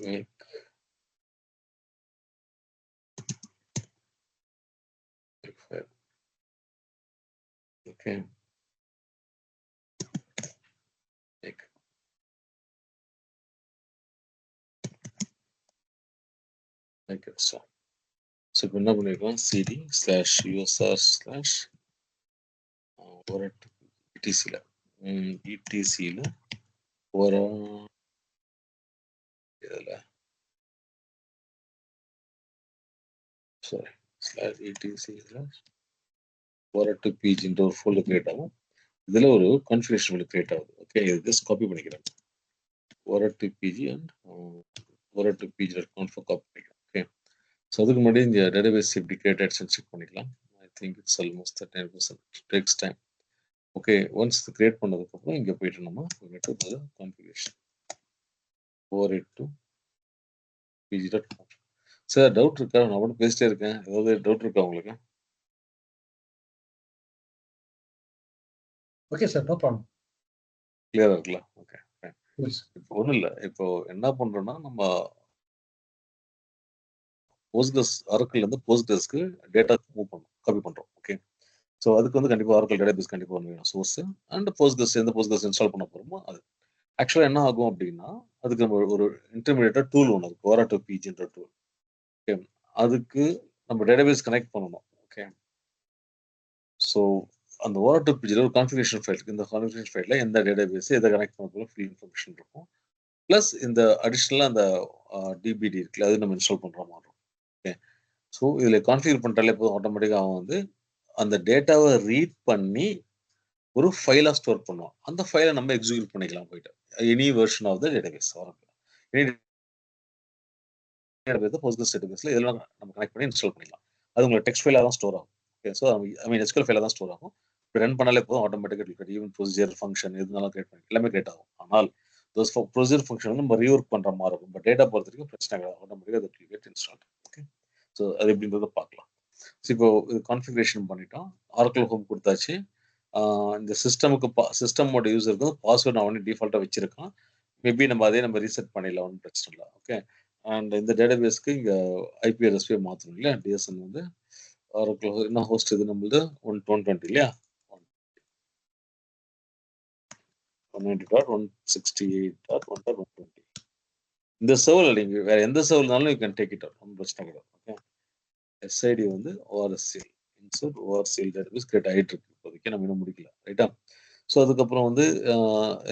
make file. Okay, make install. So இப்போ என்ன பண்ணிருக்கோம், cd /usr/ ஒரு ETCல ஒரு இதில் சாரி etc Oracle PG ஒரு ஃபோல்டர் கிரியேட் ஆகும். இதில் ஒரு கான்ஃபிகரேஷன் ஃபைல் கிரியேட் ஆகுது. ஓகே, இது ஜஸ்ட் காப்பி பண்ணிக்கிறேன். Oracle PG and Oracle PG.conf copy பண்ணிக்கிறேன். ஓகே, ஸோ அதுக்கு முன்னாடி இந்த டேட்டாபேஸ் எப்படி கிரியேட் ஆயிடுச்சுன்னு செக் பண்ணிக்கலாம். I think it's almost 10% takes time. Okay, once இது கிரியேட் பண்ணதுக்கப்புறம் இங்கே போயிட்டு நம்ம கான்ஃபிகரேஷன் 482 PG.conf. சார் டவுட் இருக்கா? நான் மட்டும் பேசிட்டே இருக்கேன். ஏதாவது டவுட் இருக்கா உங்களுக்கு? Okay sir, no problem. கிளியரா இருக்குல்ல? Okay, Yes. இப்போ ஒன்றும் இல்லை. இப்போ என்ன பண்றோம்னா நம்ம போஸ்ட்கிரஸ் ஆரக்கிள்லேருந்து போஸ்ட்கிரஸ்க்கு டேட்டா மூவ் பண்ணுறோம், காப்பி பண்ணுறோம். ஓகே, ஸோ அதுக்கு வந்து கண்டிப்பாக ஆரக்கிள் டேட்டாபேஸ் கண்டிப்பாக ஒன்று வேணும், சோர்ஸ் அண்ட் போஸ்ட்கிரஸ். எந்த போஸ்ட்கிரஸ் இன்ஸ்டால் பண்ண போகிறோமோ அது ஆக்சுவலாக என்ன ஆகும் அப்படின்னா, அதுக்கு நம்ம ஒரு இன்டர்மீடியேட்டாக டூல் ஒன்று இருக்குது, Oracle PGன்ற டூல். ஓகே, அதுக்கு நம்ம டேட்டாபேஸ் கனெக்ட் பண்ணணும். ஓகே, ஸோ அந்த Oracle PGல ஒரு கான்ஃபிகரேஷன் ஃபைல் இருக்குது. இந்த கான்ஃபிகரேஷன் ஃபைலில் எந்த டேட்டாபேஸ் எதை கனெக்ட் பண்ண போகிறோம் ஃபுல் இன்ஃபர்மேஷன் இருக்கும். ப்ளஸ் இந்த அடிஷ்னலாக அந்த டிபிடி இருக்குல்ல, அது நம்ம இன்ஸ்டால் பண்ணுற மாதிரி இருக்கும். ஓகே, ஸோ இதில் கான்ஃபிகர் பண்ணிட்டாலே போதும், ஆட்டோமேட்டிக்காக அவன் வந்து அந்த டேட்டாவை ரீட் பண்ணி ஒரு ஃபைலாக ஸ்டோர் பண்ணுவான். அந்த ஃபைலை நம்ம எக்ஸிக்யூட் பண்ணிக்கலாம் போயிட்டு any version of the database. Any database Postgres டேட்டாபேஸில் இதெல்லாம் நம்ம கனெக்ட் பண்ணி இன்ஸ்டால் பண்ணிக்கலாம். அது உங்களுக்கு டெக்ஸ்ட் ஃபைலாக தான் ஸ்டோர் ஆகும். ஓகே, ஸோ SQL ஃபைலாக தான் ஸ்டோர் ஆகும். இப்போ ரன் பண்ணாலே போதும், ஆட்டோமேட்டிக்காக ஈவன் ப்ரொசீஜர் ஃபங்க்ஷன் எதுனாலும் கிரியேட் பண்ணி எல்லாமே கிரியேட் ஆகும். ஆனால் ப்ரொசீஜர் ஃபங்க்ஷன் வந்து நம்ம ரீஒர்க் பண்ணுற மாதிரி இருக்கும். பட் டேட்டா பொறுத்த வரைக்கும் பிரச்சனை கிடையாது, ஆட்டோமேட்டிக்காக அது கெட் இன்ஸ்டால். ஓகே, ஸோ அது எப்படின்றத பார்க்கலாம். ஸோ இப்போ இது கான்ஃபிகரேஷன் பண்ணிட்டோம், ஆரக்கிள் ஹோம் கொடுத்தாச்சு. இந்த சிஸ்டமோட யூஸருக்கு பாஸ்வேர்ட் நான் ஒன்று டிஃபால்ட்டாக வச்சிருக்கேன். மேபி நம்ம ரீசெட் பண்ணிடலாம், ஒன்றும் பிரச்சனை இல்லை. ஓகே, அண்ட் இந்த டேட்டாபேஸ்க்கு இங்கே ஐபி அட்ரஸ் போய் மாற்றணும் இல்லையா? டிஎஸ்என் வந்து ஆரக்கிள் என்ன ஹோஸ்ட் இது நம்மளது 120 இல்லையா? 190.168.1.120. இந்த சர்வர் நீங்கள் வேற எந்த சர்வர்னாலும் you can take it out, ஒன்றும் பிரச்சனை கிடையாது. ஓகே, எஸ்ஐடி வந்து ORSCL insert ORCL database create ஆகிட்டு இருக்கு. இப்போதைக்கு நம்ம இன்னும் முடிக்கல, ரைட்டா? ஸோ அதுக்கப்புறம் வந்து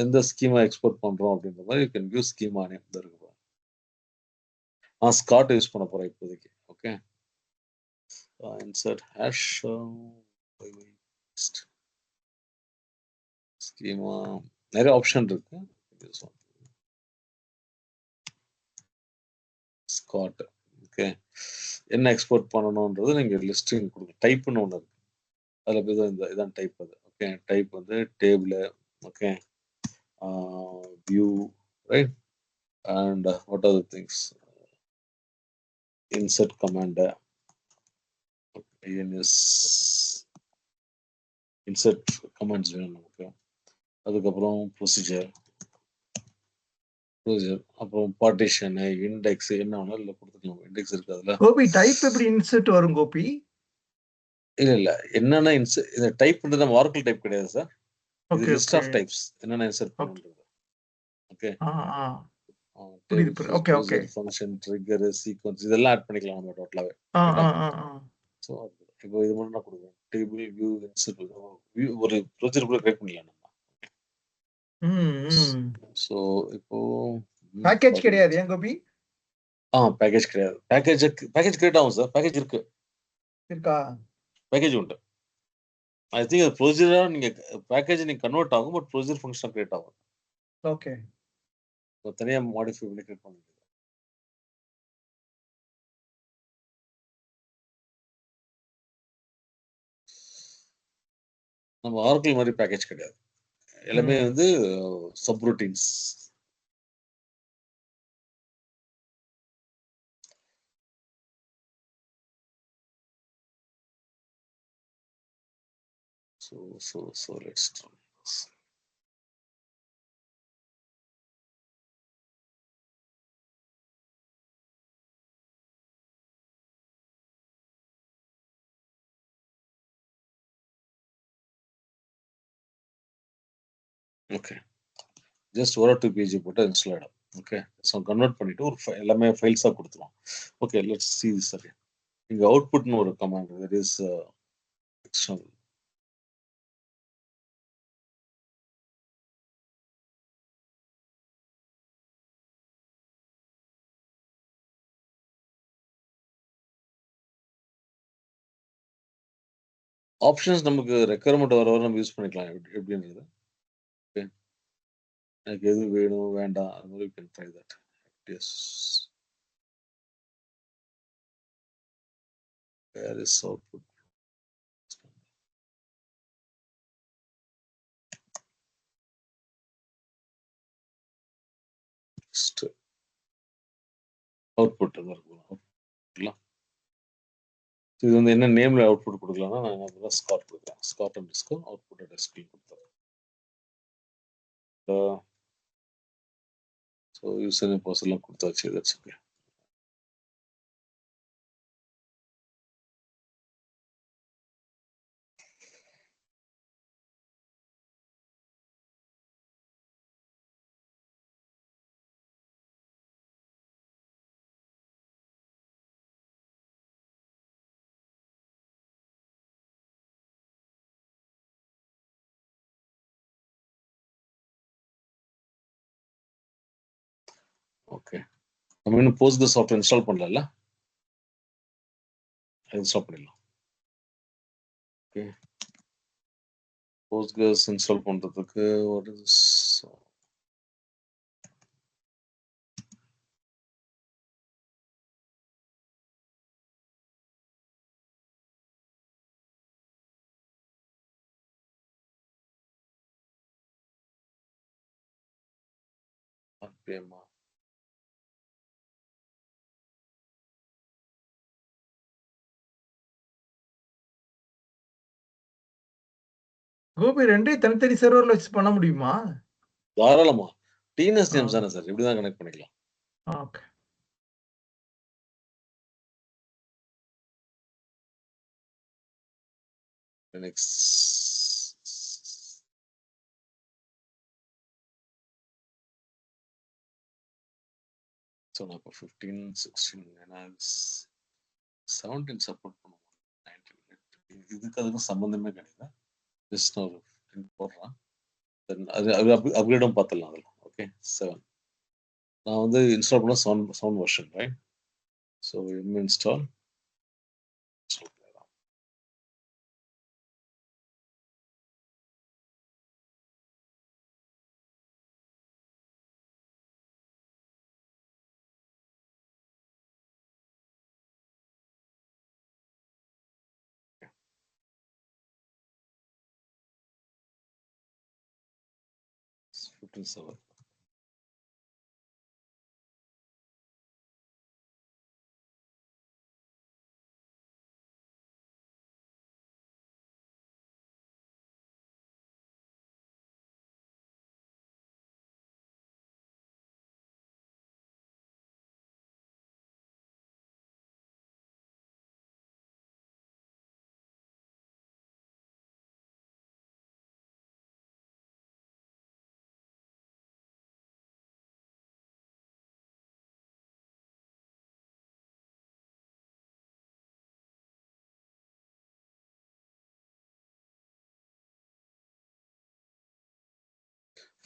எந்த ஸ்கீமா எக்ஸ்போர்ட் பண்ணுறோம் அப்படின்ற மாதிரி you can use schema name தான் இருக்கு. ஸ்காட் யூஸ் பண்ண போகிறேன் இப்போதைக்கு. ஓகே, இன்சர்ட் ஹேஷ் ஸ்கீமா, நிறைய ஆப்ஷன் இருக்கு. ஸ்காட். ஓகே, என்ன எக்ஸ்போர்ட் பண்ணணுன்றது நீங்கள் லிஸ்டிங் கொடுங்க. டைப்னு ஒன்று இருக்கு, அதில் போய் தான் இதான் டைப். அது ஓகே, டைப் வந்து table. Okay, view, right, and what are the things, insert command, insert commands வேணும் நமக்கு. அதுக்கப்புறம் ப்ரொசீஜர், அப்புறம் பார்ட்டிஷன், இண்டெக்ஸ் என்ன வேணாலும் இல்லை கொடுத்துக்கலாம். இண்டெக்ஸ் இருக்கு அதுல. கோபி டைப் எப்படி இன்சர்ட் வரும் கோபி? இல்ல என்னன்னா இந்த டைப் வந்து நம்ம ஆரக்கிள் டைப் கிடையாது சார். இது ஓகே லிஸ்ட் ஆஃப் டைப்ஸ் என்னென்ன இன்சர்ட் பண்ணுன்றது. Okay, okay okay function, trigger, sequence இதெல்லாம் ஆட் பண்ணிக்கலாம் நம்ம டோட்டலாவே. ஸோ இப்போ இது மட்டும் நான் கொடுக்குறேன். டேபிள், வியூ, இன்சர்ட், வியூ ஒரு ப்ரொசீஜர் கூட கிரியேட் பண்ணிக்கலாம் நம்ம. ஸோ இப்போ பேக்கேஜ் கிடையாது ஏன் கோபி? பேக்கேஜ் கிடையாது. பேக்கேஜ் கிரியேட் ஆகும் சார். பேக்கேஜ் இருக்கா? பேக்கேஜ் உண்டு. ஐ திங்க் அது ப்ரொசீஜரா நீங்க பேக்கேஜ் நீங்க கன்வெர்ட் ஆகும், பட் ப்ரொசீஜர் ஃபங்க்ஷன் கிரியேட் ஆகும். ஓகே, தனியா மாடிஃபை பண்ணி கிரியேட் பண்ணுங்க. நம்ம ஆரக்கிள் மாதிரி பேக்கேஜ் கிடையாது, எல்லாமே வந்து சப்ரூட்டீன்ஸ். So let's try this. Okay, just Oracle PG போட்டு இன்ஸ்டால் ஆகிடும். ஓகே, ஸோ கன்வெர்ட் பண்ணிட்டு ஒரு எல்லாமே ஃபைல்ஸாக கொடுத்துருவோம். Okay, let's see this again. இங்கே அவுட்புட்னு ஒரு command, that is external. Options நமக்கு ரெக்யர்மெண்ட் வர நம்ம யூஸ் பண்ணிக்கலாம் எப்படின்றது. ஓகே, எனக்கு எது வேணும் வேண்டாம் அது மாதிரி can try that. Yes, where is output. Next output இருக்கலாம். இது வந்து என்ன நேம்ல அவுட்புட் கொடுக்கலாம்னா நான் என்ன ஸ்காட் கொடுக்குறேன். ஸ்காட் அண்ட் டிஸ்கோ அவுட்புட் டெஸ்கில் கொடுத்துறேன். ஸோ யூசர் நேம் பாஸ்வேர்ட்லாம் கொடுத்தாச்சு. That's okay. ஓகே, நம்ம இன்னும் போஸ்ட்கிரஸ் சாஃப்ட்வேர் இன்ஸ்டால் பண்ணல. இன்ஸ்டால் பண்ணிடலாம். ஓகே, போஸ்ட்கிரஸ் இன்ஸ்டால் பண்றதுக்கு வாட் இஸ் RPM? கோபி 2 தனித்தனி சர்வர்ல வச்சு பண்ண முடியுமா? தாராளமா. டிஎன்எஸ் நேம்ஸ் தானே சார், இப்படிதான் கனெக்ட் பண்ணிக்கலாம். ஓகே. நெக்ஸ்ட் ஸோ நான் இப்போ 15, 16 ஏன்னா 17 சப்போர்ட் பண்ணுவோம். 19 இதுக்கு அதுக்கும் சம்மந்தமே கிடையாது. ஜஸ்ட் நான் ஒரு போடுறேன். அது அப்கிரேடும் பார்த்துடலாம் அதில். ஓகே, 7 நான் வந்து இன்ஸ்டால் பண்ண 7 version, right? So install .7.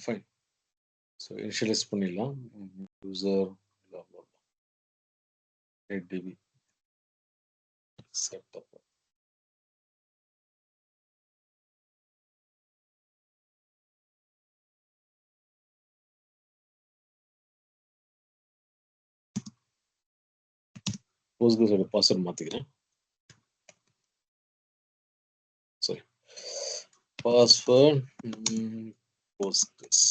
Fine. So initialize பண்ணிடலாம். User 8 DB setup. போஸ்ட்கிரஸோட பாஸ்வேர்ட் மாத்திக்கிறேன். Sorry, password Postgres.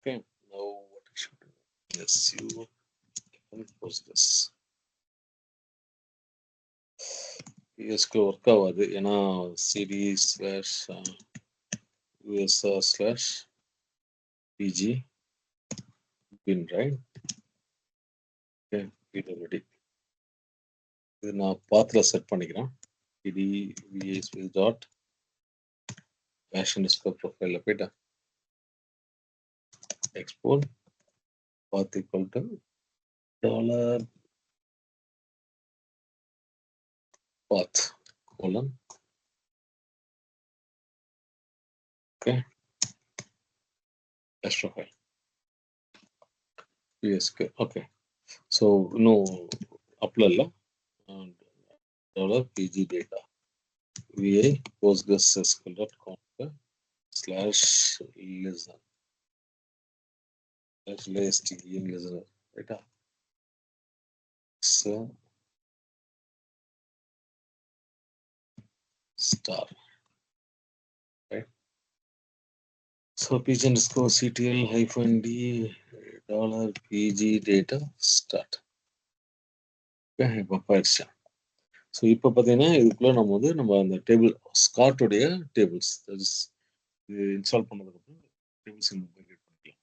Okay, now what I should do? Yes, you Postgres. PSK work ஆகாது ஏன்னா cd/usr/pg bin, right? Okay, pwd. இது நான் பாத்ல set பண்ணிக்கிறேன். pd vs dot bash_underscore profile போயிட்டு export path equal to $path colon. Okay, bash profile psk. Okay, so இன்னும் அப்ல இல்லை. PG data VA postgresql.com /listen /listen listener ரைட்டா. So star, right? So PG_CTL -D $PG data start. இப்போ போயிடுச்சு. So இப்போ பார்த்தீங்கன்னா இதுக்குள்ள நம்ம வந்து நம்ம அந்த டேபிள் ஸ்காட்டுடைய டேபிள்ஸ் இது இன்ஸ்டால் பண்ணதுக்கப்புறம் டேபிள்ஸ் மிக்ரேட் பண்ணிக்கலாம்.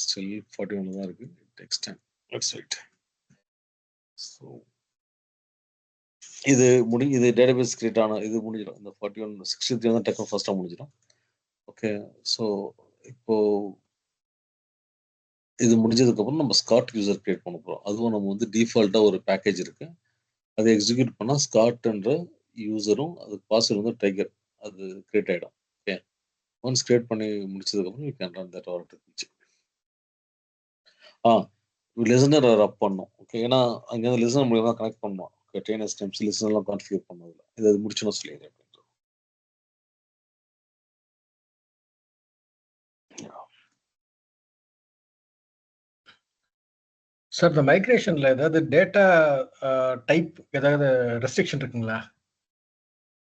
ஸ்டில் 41 தான் இருக்கு. Text time let's right. So இது டேட்டாபேஸ் கிரியேட் ஆன இது முடிஞ்சிடும். இந்த 41 63 தான் டெக்னோ ஃபர்ஸ்ட்டாக முடிஞ்சிடும். ஓகே. ஸோ இப்போ இது முடிஞ்சதுக்கப்புறம் நம்ம ஸ்காட் யூசர் கிரியேட் பண்ண போகிறோம். அதுவும் நம்ம வந்து டிஃபால்ட்டாக ஒரு பேக்கேஜ் இருக்கு. அதை எக்ஸிக்யூட் பண்ணால் ஸ்காட்ன்ற யூசரும் அதுக்கு பாஸ்வேர்டு வந்து டைகர் அது கிரியேட் ஆகிடும். ஓகே. ஒன்ஸ் கிரியேட் பண்ணி முடிச்சதுக்கப்புறம் you can run that automatically. Listener up பண்ணோம். ஓகே. ஏன்னா அங்கேருந்து லிசனர் மூலியமாக கனெக்ட் பண்ணோம். ஓகே. ட்ரெயினர்ஸ் டைம்ஸ் லிசனர்லாம் கான்ஃபிகர் பண்ணதில்லை. இது முடிச்சுன்னு சொல்லிடுறேன். சார் இந்த மைக்ரேஷன்ல ஏதாவது டேட்டா டைப் ஏதாவது ரெஸ்ட்ரிக்ஷன் இருக்குங்களா?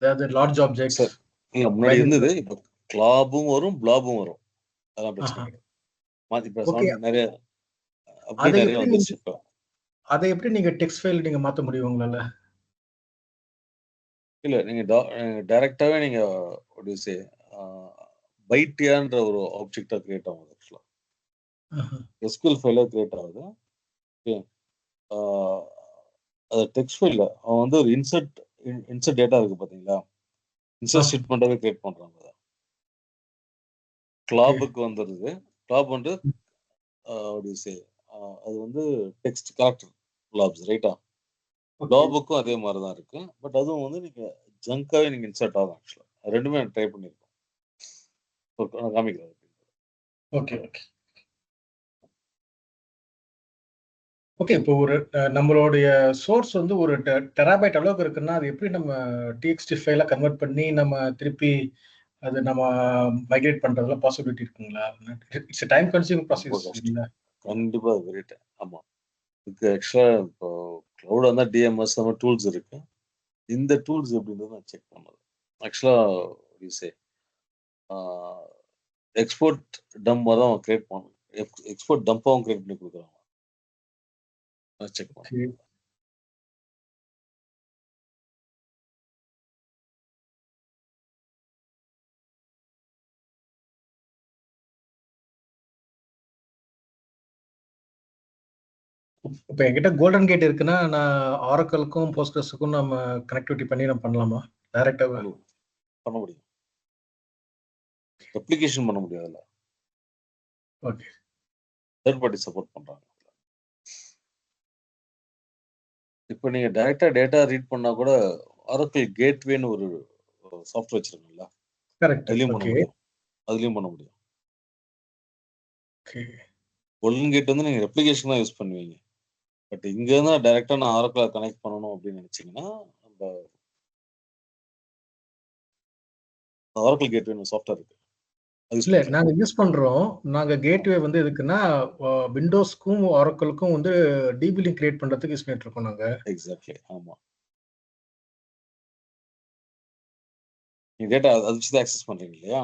அதாவது லார்ஜ் ஆப்ஜெக்ட்ஸ் சார் இல்லை முன்னாடி இருந்தது. இப்போ கிளாபும் வரும் பிளாபும் வரும். அதான் பிரச்சனை. மாற்றி Okay. நிறைய அப்படி அதை நிறைய எப்படி வந்துருச்சு. இப்போ அதை எப்படி நீங்க டெக்ஸ்ட் ஃபைல் நீங்க மாத்த முடியும் உங்களால? இல்லை நீங்கள் டைரெக்டாகவே நீங்கள் ஒரு பைட்டியான்ற ஒரு ஆப்ஜெக்டாக கிரியேட் ஆகுது. ஆக்சுவலாக SQL ஃபைலாக கிரியேட் ஆகுது. ஓகே. அது டெக்ஸ்ட் ஃபைலில் அவன் வந்து ஒரு இன்சர்ட் டேட்டா இருக்குது பார்த்தீங்களா? இன்சர்ட் ஸ்டேட்மெண்ட்டாகவே கிரியேட் பண்ணுறாங்க. அதை கிளாபுக்கு வந்துடுது. கிளாப் வந்து அது வந்து டெக்ஸ்ட் கேரக்டர் கிளாப்ஸ் ரைட்டா. டாபுக்கும் அதே மாதிரி தான் இருக்கு. பட் அதுவும் வந்து நீங்க ஜங்காவே நீங்க இன்சர்ட் ஆகும். ஆக்சுவலா ரெண்டுமே ட்ரை பண்ணிருக்கோம். நான் காமிக்கிறேன். Okay okay okay. இப்போ ஒரு நம்மளுடைய சோர்ஸ் வந்து ஒரு டெராபைட் அளவுக்கு இருக்குன்னா அது எப்படி நம்ம TXT ஃபைல கன்வெர்ட் பண்ணி நம்ம திருப்பி அது நம்ம மைக்ரேட் பண்றதுல பாசிபிலிட்டி இருக்குங்களா? இட்ஸ் டைம் கன்சியூமிங் ப்ராசஸ் இல்ல? கண்டிப்பா கிரேட். ஆமா. இதுக்கு ஆக்சுவலா இப்போ கிளவுட் வந்தா DMS நம்ம டூல்ஸ் இருக்கு. இந்த டூல்ஸ் எப்படின்றது நான் செக் பண்ணது. ஆக்சுவலா எக்ஸ்போர்ட் டம்ப் தான் கிரியேட் பண்ணணும். எக்ஸ்போர்ட் டம்பாவும் கிரியேட் பண்ணி கொடுக்குறாங்க. செக் பண்ண இப்போ என்கிட்ட கோல்டன் கேட் இருக்குன்னா நான் ஆரக்கலுக்கும் போஸ்ட்கிரஸ்க்கும் நம்ம கனெக்டிவிட்டி பண்ணி நம்ம பண்ணலாமா? டைரக்டா பண்ண முடியும். ரெப்ளிகேஷன் பண்ண முடியாதுல்ல. ஓகே. தேர்ட் பார்ட்டி சப்போர்ட் பண்றாங்க. இப்போ நீங்க டைரக்டா டேட்டா ரீட் பண்ணா கூட ஆரக்கிள் கேட்வேன்னு ஒரு சாஃப்ட்வேர் வச்சிருக்கீங்களா? கரெக்ட். அதுலயும் பண்ண ஓகே முடியும். அதுலயும் பண்ண முடியும். ஓகே. கோல்டன் கேட் வந்து நீங்க ரெப்ளிகேஷன் தான் யூஸ் பண்ணுவீங்க. பட் இங்க இருந்தா டைரக்டா நான் ஆரக்கிள் கனெக்ட் பண்ணணும் அப்படின்னு நினைச்சீங்கன்னா நம்ம ஆரக்கிள் கேட்வேன்னு சாஃப்ட்வேர் இருக்கு. இல்ல நாங்க யூஸ் பண்றோம். நாங்க கேட்வே வந்து எதுக்குன்னா விண்டோஸ்க்கும் ஆரக்கிளுக்கும் வந்து DB லிங்க் கிரியேட் பண்றதுக்கு யூஸ் பண்ணிட்டு இருக்கோம் நாங்க. எக்ஸாக்ட்லி. ஆமா. நீங்க டேட்டா அது வச்சு தான் ஆக்சஸ் பண்றீங்க இல்லையா?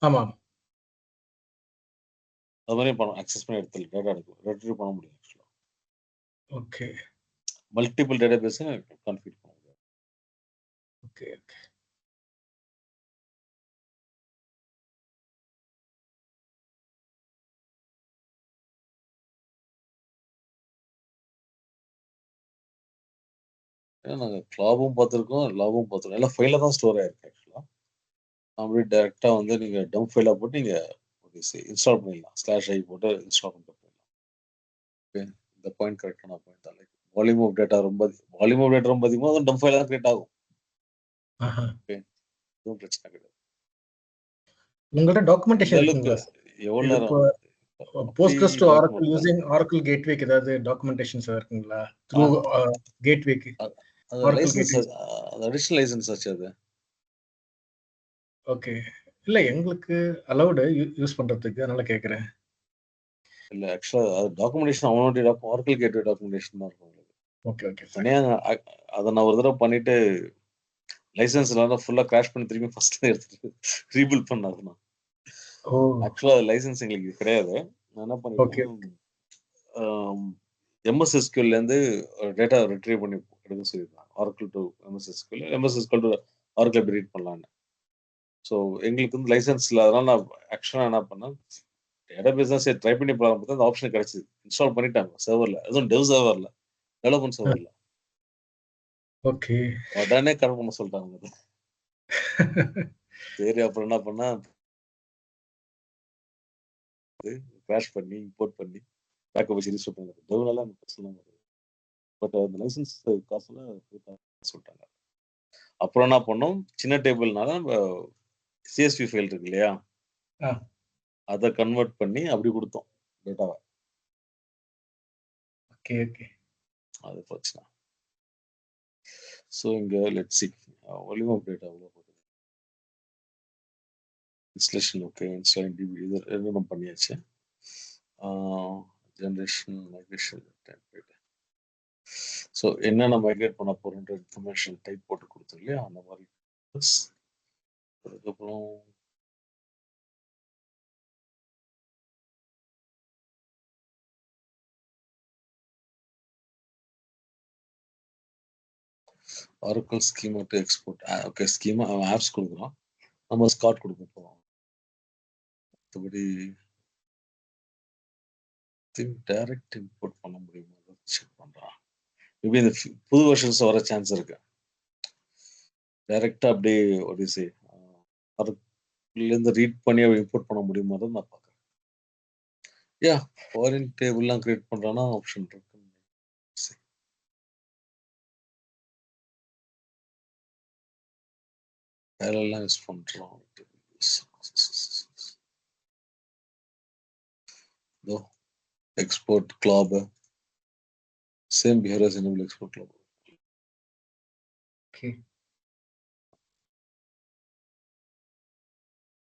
ஆமா. அது மாதிரி பண்ண ஆக்சஸ் பண்ணி எடுத்து டேட்டா ரெட்ரீவ் பண்ண முடியும். ஆக்சுவலா ஓகே மல்டிபிள் டேட்டாபேஸ் கான்ஃபிகர் பண்ண முடியும். Okay okay. ஏன்னா நாங்கள் கிளாபும் பார்த்துருக்கோம், லாபும் பார்த்துருக்கோம். எல்லாம் ஃபைலில் தான் ஸ்டோர் ஆயிருக்கு. ஆக்சுவலாக அப்படியே டேரெக்டாக வந்து நீங்கள் டம்ப் ஃபைலாக போட்டு நீங்கள் இன்ஸ்டால் பண்ணிடலாம். /i போட்டு இன்ஸ்டால் பண்ணிட்டு போயிடலாம். ஓகே. இந்த பாயிண்ட் கரெக்டான பாயிண்ட் தான். லைக் வால்யூம் ஆஃப் டேட்டா ரொம்ப அதிகமாக அதுவும் டம்ப் ஃபைலாக தான் கிரியேட் ஆகும். ஓகே. எதுவும் பிரச்சனை கிடையாது. உங்கள்ட்ட டாக்குமெண்டேஷன் அளவுக்கு இருக்குங்களா? எவ்வளோ நேரம் Postgres to பார்க்க Oracle மாட்டேன். using Oracle Gateway ஏதாவது டாக்குமெண்டேஷன்ஸ் இருக்குங்களா? த்ரூ கேட்வேக்கு அது Oracle லைசன்ஸ், Gateway. அது அடிஷனல் லைசன்ஸ் ஆச்சு அது. ஓகே. இல்ல எங்களுக்கு அலௌடு யூஸ் பண்றதுக்கு, அதனால கேட்குறேன். இல்ல ஆக்சுவலா அது டாக்குமெண்டேஷன் அவனுடைய Oracle Gateway டாக்குமெண்டேஷன் தான் இருக்கும் உங்களுக்கு. Okay okay fine. தனியா அதை நான் ஒரு தடவை பண்ணிட்டு லைசன்ஸ் இல்லாம ஃபுல்லா கிராஷ் பண்ணி திரும்பி ஃபர்ஸ்ட் எடுத்துட்டு ரீபில்ட் பண்ணாது. நான் ஓ ஆக்சுவலா அது லைசன்ஸ் எங்களுக்கு கிடையாது. நான் என்ன ஓகே பண்ணிட்டேன், MS SQL ல இருந்து டேட்டா ரிட்ரீவ் பண்ணி எடுக்க சொல்லியிருந்தேன். Oracle to MS SQL, MS SQL to Oracle எப்படி ரீட் பண்ணலான்னு. ஸோ எங்களுக்கு வந்து லைசன்ஸ் இல்லை, அதனால நான் ஆக்சுவலாக என்ன பண்ணேன், டேட்டாபேஸ் தான் ட்ரை பண்ணி பார்க்கும் போது அந்த ஆப்ஷன் கிடைச்சிது. இன்ஸ்டால் பண்ணிட்டாங்க சர்வரில், அதுவும் டெவ் சர்வரில், டெவலப்மெண்ட் சர்வரில். ஓகே. உடனே கரெக்ட் பண்ண சொல்லிட்டாங்க அது. சரி அப்புறம் என்ன பண்ணா, கிராஷ் பண்ணி இம்போர்ட் பண்ணி பேக்கப் வச்சு ரீஸ்டோர் பண்ணி டெவ்னால அந்த பிரச்சனை வருது. பட் அந்த லைசன்ஸ் காசுல சொல்லிட்டாங்க. அப்புறம் என்ன பண்ணோம், சின்ன டேபிள்னால நம்ம CSV ஃபைல் இருக்கு இல்லையா, ஆ. அதை கன்வெர்ட் பண்ணி அப்படி கொடுத்தோம் டேட்டாவை. Okay okay. அது பிரச்சனை. ஸோ இங்கே let's see volume of data எவ்வளோ போகுது. இன்ஸ்டலேஷன் ஓகே, இன்ஸ்டாலிங் டிபி இது ரெண்டும் நம்ம பண்ணியாச்சு. Generation migration template. ஸோ என்னென்ன மைக்ரேட் பண்ண போகிறோன்ற இன்ஃபர்மேஷன் டைப் போட்டு கொடுத்தோம் இல்லையா, அந்த மாதிரி. அதுக்கப்புறம் Oracle schema to export. Okay, schema apps கொடுக்குறோம், நம்ம ஸ்காட் கொடுக்க போகிறோம். மற்றபடி டைரக்ட் இம்போர்ட் பண்ண முடியுமா செக் பண்ணுறான். மேபி இந்த புது வெர்ஷன்ஸ் வர சான்ஸ் இருக்கு. டைரக்டா அப்படியே ஒரு அதுலேருந்து ரீட் பண்ணி இம்போர்ட் பண்ண முடியுமா தான் நான் பார்க்குறேன். யா ஃபாரின் டேபிள்லாம் கிரியேட் பண்ணுறான்னா ஆப்ஷன் இருக்கு. வேலையெல்லாம் யூஸ் பண்ணுறோம். Export clob same behaviour as enable export club. Okay.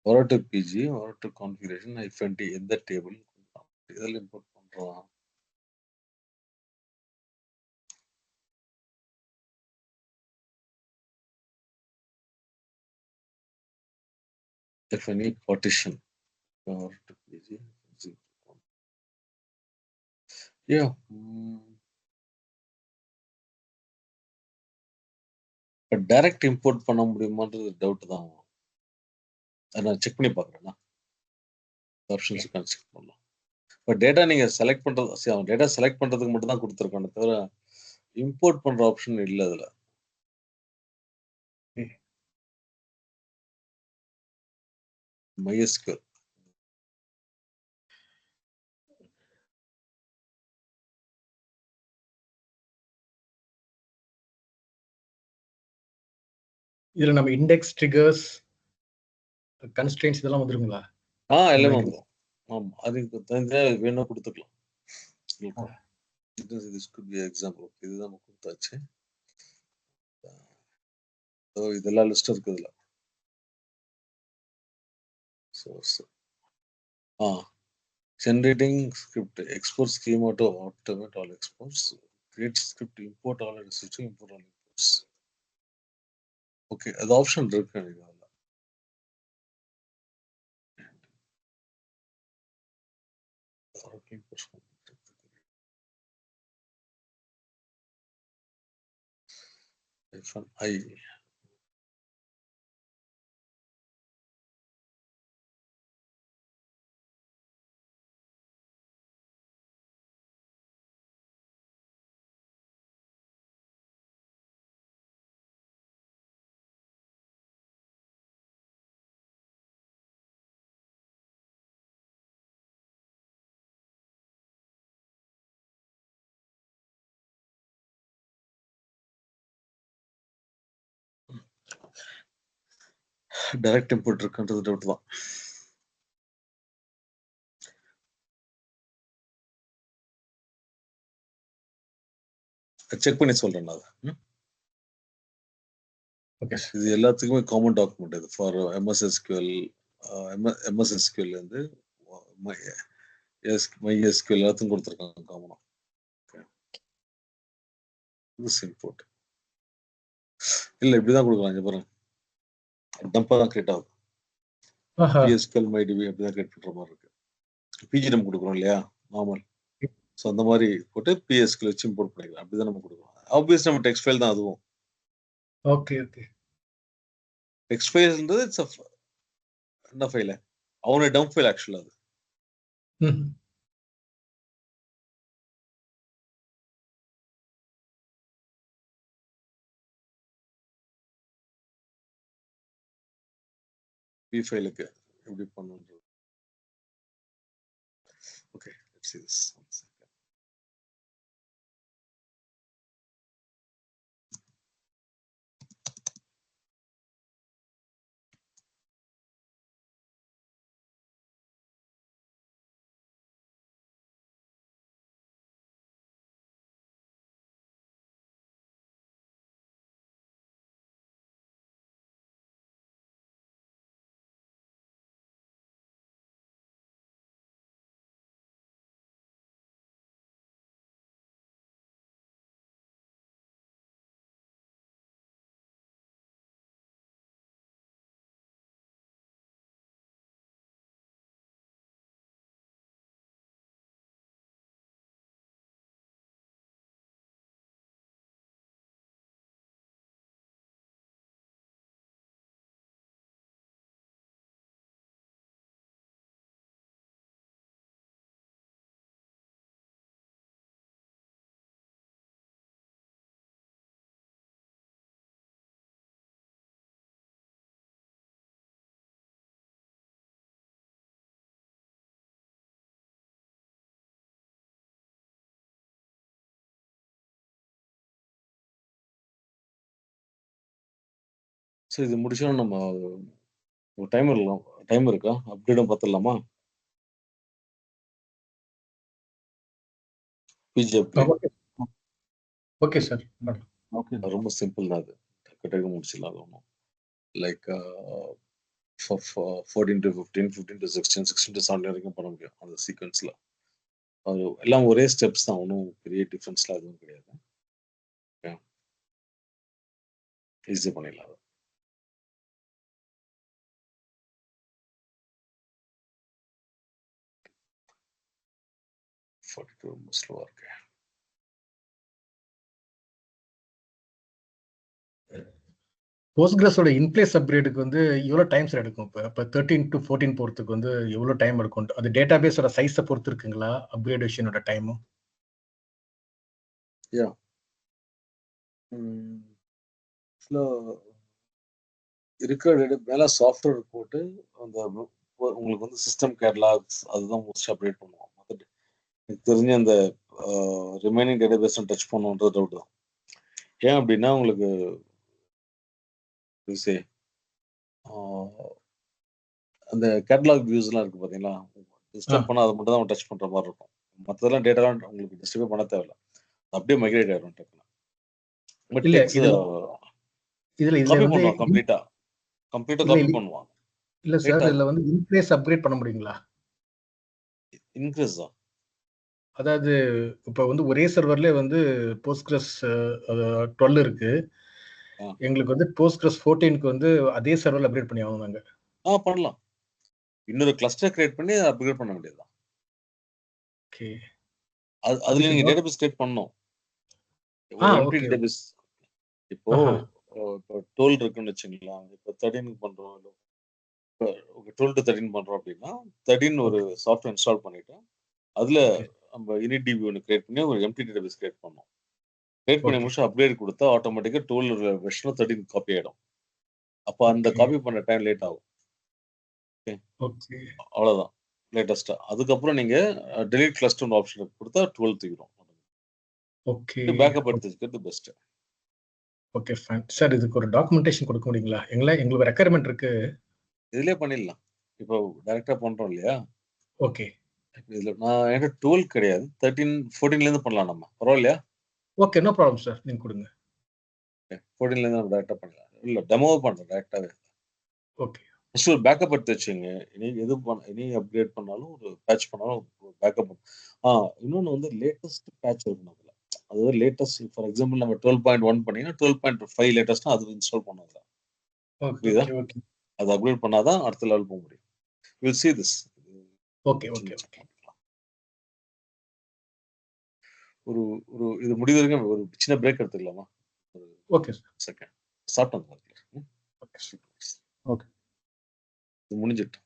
Oracle PG, Oracle configuration -t எந்த டேபிள் இதெல்லாம் இம்போர்ட் பண்றோம். FNE partition Oracle PG. Yeah. But direct import பண்ண முடியுமான்றது டவுட் தான். அதை நான் செக் பண்ணி பார்க்குறேன்னா ஆப்ஷன்ஸ் செக் பண்ணலாம். பட் டேட்டா நீங்கள் செலக்ட் பண்ணுறது, டேட்டா செலக்ட் பண்ணுறதுக்கு மட்டும் தான் கொடுத்துருக்கானே தவிர இம்போர்ட் பண்ணுற ஆப்ஷன் இல்லை அதில். MySQL இதுல நம்ம இண்டெக்ஸ் ட்ரிகர்ஸ் கன்ஸ்ட்ரெயின்ட்ஸ் இதெல்லாம் வந்துருங்களா? எல்லாமே வந்துடும். ஆமாம், அதுக்கு தனியாக வேணும் கொடுத்துக்கலாம். This could be example. இதுதான் நம்ம கொடுத்தாச்சு. இதெல்லாம் லிஸ்ட் இருக்கு இதுல. Source generating script, export schema to automate all exports, create script, import all and system, import all imports. Okay, அது ஆப்ஷன் இருக்கு எனக்கு அதுல. I டைரக்ட் இம்போர்ட் இருக்குன்றது டவுட் தான். செக் பண்ணி சொல்றேன் நான் அதை. Okay sir. இது எல்லாத்துக்குமே காமன் டாக்குமெண்ட் இது ஃபார் எம்எஸ்எஸ்கியூஎல். எம்எஸ்எஸ்கியூஎல் வந்து MySQL எல்லாத்துக்கும் கொடுத்துருக்காங்க காமனா. திஸ் இன்புட் இல்ல இப்படிதான் கொடுக்குறாங்க பாருங்க. டம்பா தான் கிரியேட் ஆகுது. PSQL MyDB அப்படிதான் கிரியேட் பண்ற மாதிரி இருக்கு. பிஜிடம் கொடுக்குறோம் இல்லையா நார்மல். ஸோ அந்த மாதிரி போட்டு PSQL வச்சு இம்போர்ட் பண்ணிக்கலாம். அப்படிதான் நம்ம கொடுக்குறோம். ஆப்வியஸ் நம்ம டெக்ஸ்ட் ஃபைல் தான் அதுவும். Okay okay. டெக்ஸ்ட் ஃபைல்ன்றது இட்ஸ் என்ன ஃபைல் அவனோட டம்ப் ஃபைல் ஆக்சுவலா அது. பி ஃபைலுக்கு எப்படி பண்ணுறது. Okay let's see this. One second. So இது முடிச்சோம். நம்ம டைம் இருக்கா? அப்டேட்டும் பார்த்துடலாமா? PG update okay. Okay sir. Okay ரொம்ப சிம்பிள் தான் அது. டக்கு முடிச்சிடலாம். அது ஒன்றும் லைக் 14 to 15, 15 to 16, 16 to 17 வரைக்கும் பண்ண முடியும் அந்த சீக்வன்ஸில். அது எல்லாம் ஒரே ஸ்டெப்ஸ் தான், ஒன்றும் பெரிய டிஃப்ரென்ஸ்லாம் எதுவும் கிடையாது. ஈஸியாக பண்ணிடலாம். 42 ரொம்ப ஸ்லோவாக இருக்கு. போஸ்ட்கிரஸோட இன்பிளேஸ் அப்கிரேடுக்கு வந்து எவ்வளோ டைம் சார் எடுக்கும்? இப்போ 13 to 14 போகிறதுக்கு வந்து எவ்வளோ டைம் எடுக்கும்? அது டேட்டாபேஸோட சைஸை பொறுத்து இருக்குங்களா அப்கிரேடேஷனோட டைமும்? யா இருக்கிற டேட்டா மேலே சாஃப்ட்வேர் போட்டு அந்த உங்களுக்கு வந்து சிஸ்டம் கேட்லாக்ஸ் அதுதான் மோஸ்ட் அப்டேட் பண்ணுவோம். எனக்கு தெரிஞ்ச அந்த ரிமைனிங் டேட்டாபேஸ் டச் பண்ணுன்றது டவுட் தான். ஏன் அப்படின்னா உங்களுக்கு அந்த கேட்டலாக் வியூஸ்லாம் இருக்கு பார்த்தீங்களா, டிஸ்டர்ப் பண்ணால் அதை மட்டும் தான் டச் பண்ணுற மாதிரி இருக்கும். மற்றதெல்லாம் டேட்டாலாம் உங்களுக்கு டிஸ்டர்பே பண்ண தேவையில்ல, அப்படியே மைக்ரேட் ஆயிடும் டக்குன்னு. பட் இல்ல டெக்ஸ்ட் இதுல காப்பி வந்து பண்ணுவான், கம்ப்ளீட்டா காப்பி பண்ணுவான். இல்ல சார், இதுல வந்து இன்பிளேஸ் அப்கிரேட் பண்ண முடியுங்களா? இன்க்ரீஸ் தான். அதாவது இப்போ வந்து ஒரே சர்வர்ல வந்து போஸ்ட்கிரஸ் 12 இருக்கு. எங்களுக்கு வந்து போஸ்ட்கிரஸ் 14க்கு வந்து அதே சர்வர்ல அப்கிரேட் பண்ணி ஆகணும் நாங்க. பண்ணலாம். இன்னொரு கிளஸ்டர் கிரியேட் பண்ணி அப்கிரேட் பண்ண வேண்டியதுதான். ஓகே. அதுல நீங்க டேட்டாபேஸ் கிரியேட் பண்ணணும். Empty database. இப்போ 12 இருக்குன்னு வச்சுங்களா, இப்போ 13 பண்றோம், இப்போ 12 to 13 பண்றோம் அப்படின்னா 13 ஒரு சாஃப்ட்வேர் இன்ஸ்டால் பண்ணிட்டு அதுல நம்ம initdb ஒன்று கிரியேட் பண்ணி ஒரு எம்ப்டி டேட்டாபேஸ் கிரியேட் பண்ணோம். கிரியேட் பண்ணி முடிச்சு அப்கிரேட் கொடுத்தா ஆட்டோமேட்டிக்கா 12 வெர்ஷன் 13 காப்பி ஆயிடும். அப்போ அந்த காப்பி பண்ண டைம் லேட் ஆகும். அவ்வளவுதான் லேட்டஸ்டா. அதுக்கப்புறம் நீங்க டெலீட் கிளஸ்டர் ஆப்ஷன் கொடுத்தா 12 தூக்கிடும். ஓகே. பேக்கப் எடுத்து வச்சுக்கிறது பெஸ்ட். Okay fine sir. இதுக்கு ஒரு டாக்குமெண்டேஷன் கொடுக்க முடியுங்களா? எங்களுக்கு ரெக்யர்மெண்ட் இருக்கு. இதுலயே பண்ணிடலாம். இப்போ டைரக்டா பண்றோம் இல்லையா? ஓகே. இதுல நான் என்கிட்ட 12 கிடையாது, 13 14ல இருந்து பண்ணலாம் நம்ம. பரவாயில்லையா? Okay, no problem sir. நீங்க கொடுங்க. 14 இருந்து நம்ம டைரக்டா பண்ணலாம். இல்ல டெமோ பண்றோம் டைரக்டாவே. ஓகே. ஃபர்ஸ்ட் ஒரு பேக்கப் எடுத்து வச்சுங்க. இனி அப்கிரேட் பண்ணாலும் ஒரு பேட்ச் பண்ணாலும் பேக்கப். இன்னொன்னு வந்து லேட்டஸ்ட் பேட்ச் இருக்கணும் அதுல. அதாவது லேட்டஸ்ட் ஃபார் எக்ஸாம்பிள் நம்ம 12.1 பண்ணீங்கன்னா 12.5 லேட்டஸ்ட்னா அது இன்ஸ்டால் பண்ணணும் அதுல. ஓகே, புரியுதா? Okay, okay. அது அப்கிரேட் பண்ணாதான் அடுத்த லெவல் போக முடியும். Will see this. Okay, okay, okay. ஒரு ஒரு இது முடிவு வரைக்கும் ஒரு சின்ன பிரேக் எடுத்துக்கலாமா? ஒரு ஓகே சார். செகண்ட். சாப்பிட்டு வந்து ஓகே. ஓகே. இது முடிஞ்சிட்டு.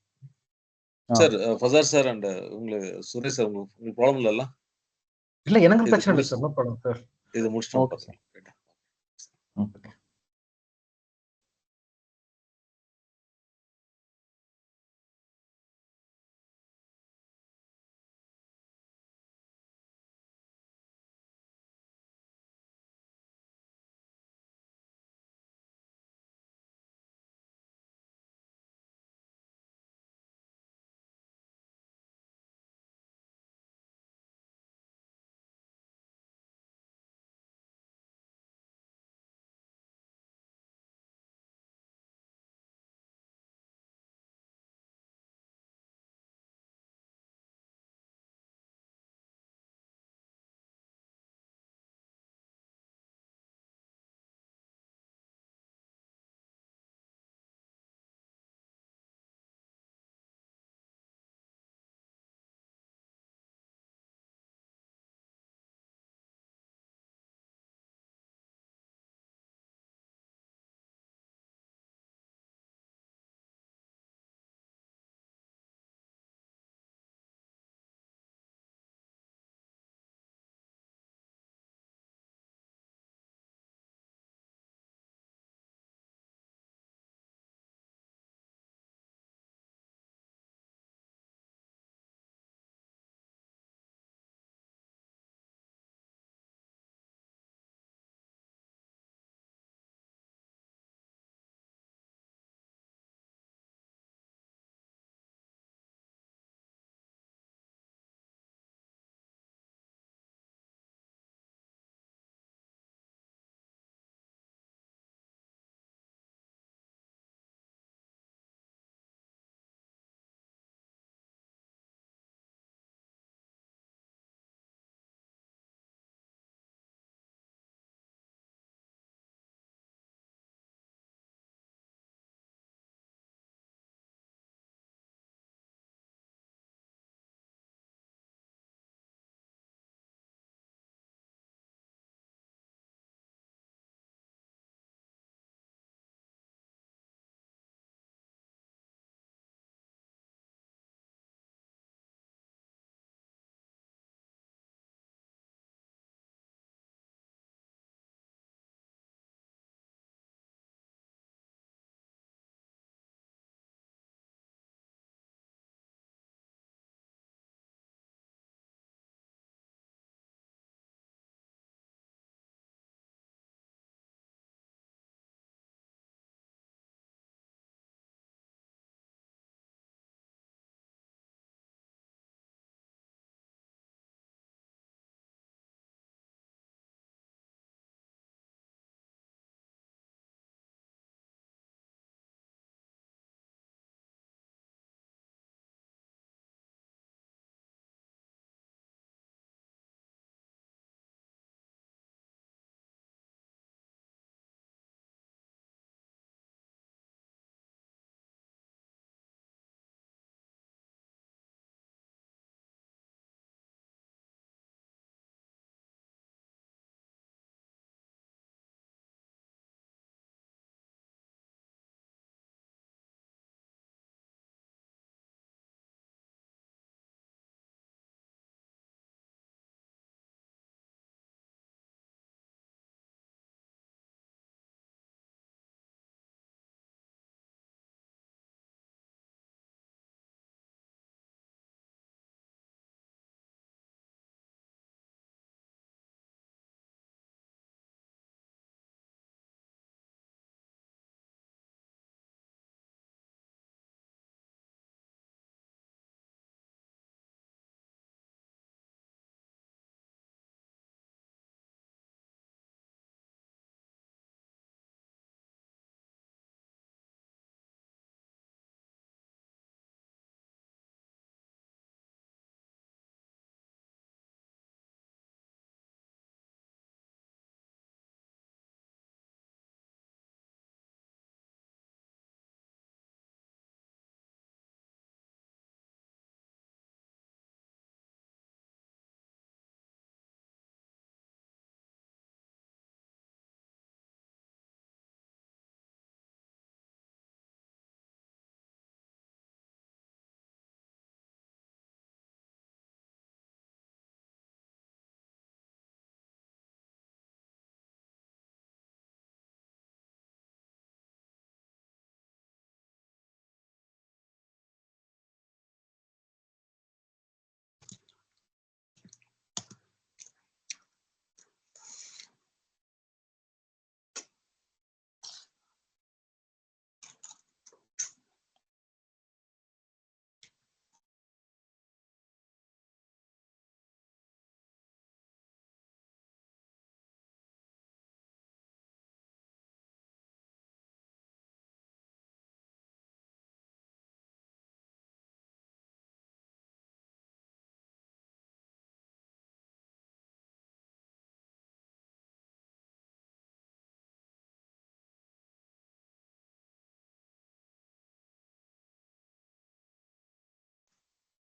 ஆ. சார் ஃபசார் சார் அண்ட் உங்களுக்கு சுரேஷ் சார் உங்களுக்கு ப்ராப்ளம் இல்லல்ல? இல்ல, எனக்கு இது பிரச்சனை இல்ல முடிச்சு சார். No problem sir. இது முடிச்சுட்டு ஓகே சார். பார்த்துக்கலாம். Okay.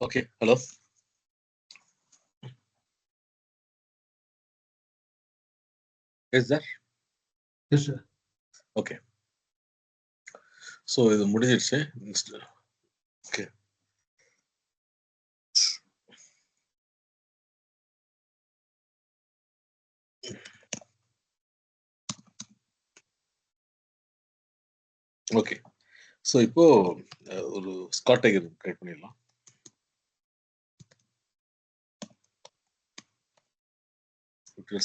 Okay, hello. Is there? Yes, sir. Okay. So இது முடிஞ்சிருச்சு. Okay. ஓகே. ஸோ இப்போ ஒரு ஸ்காட் டைகர் கிரியேட் பண்ணிடலாம்.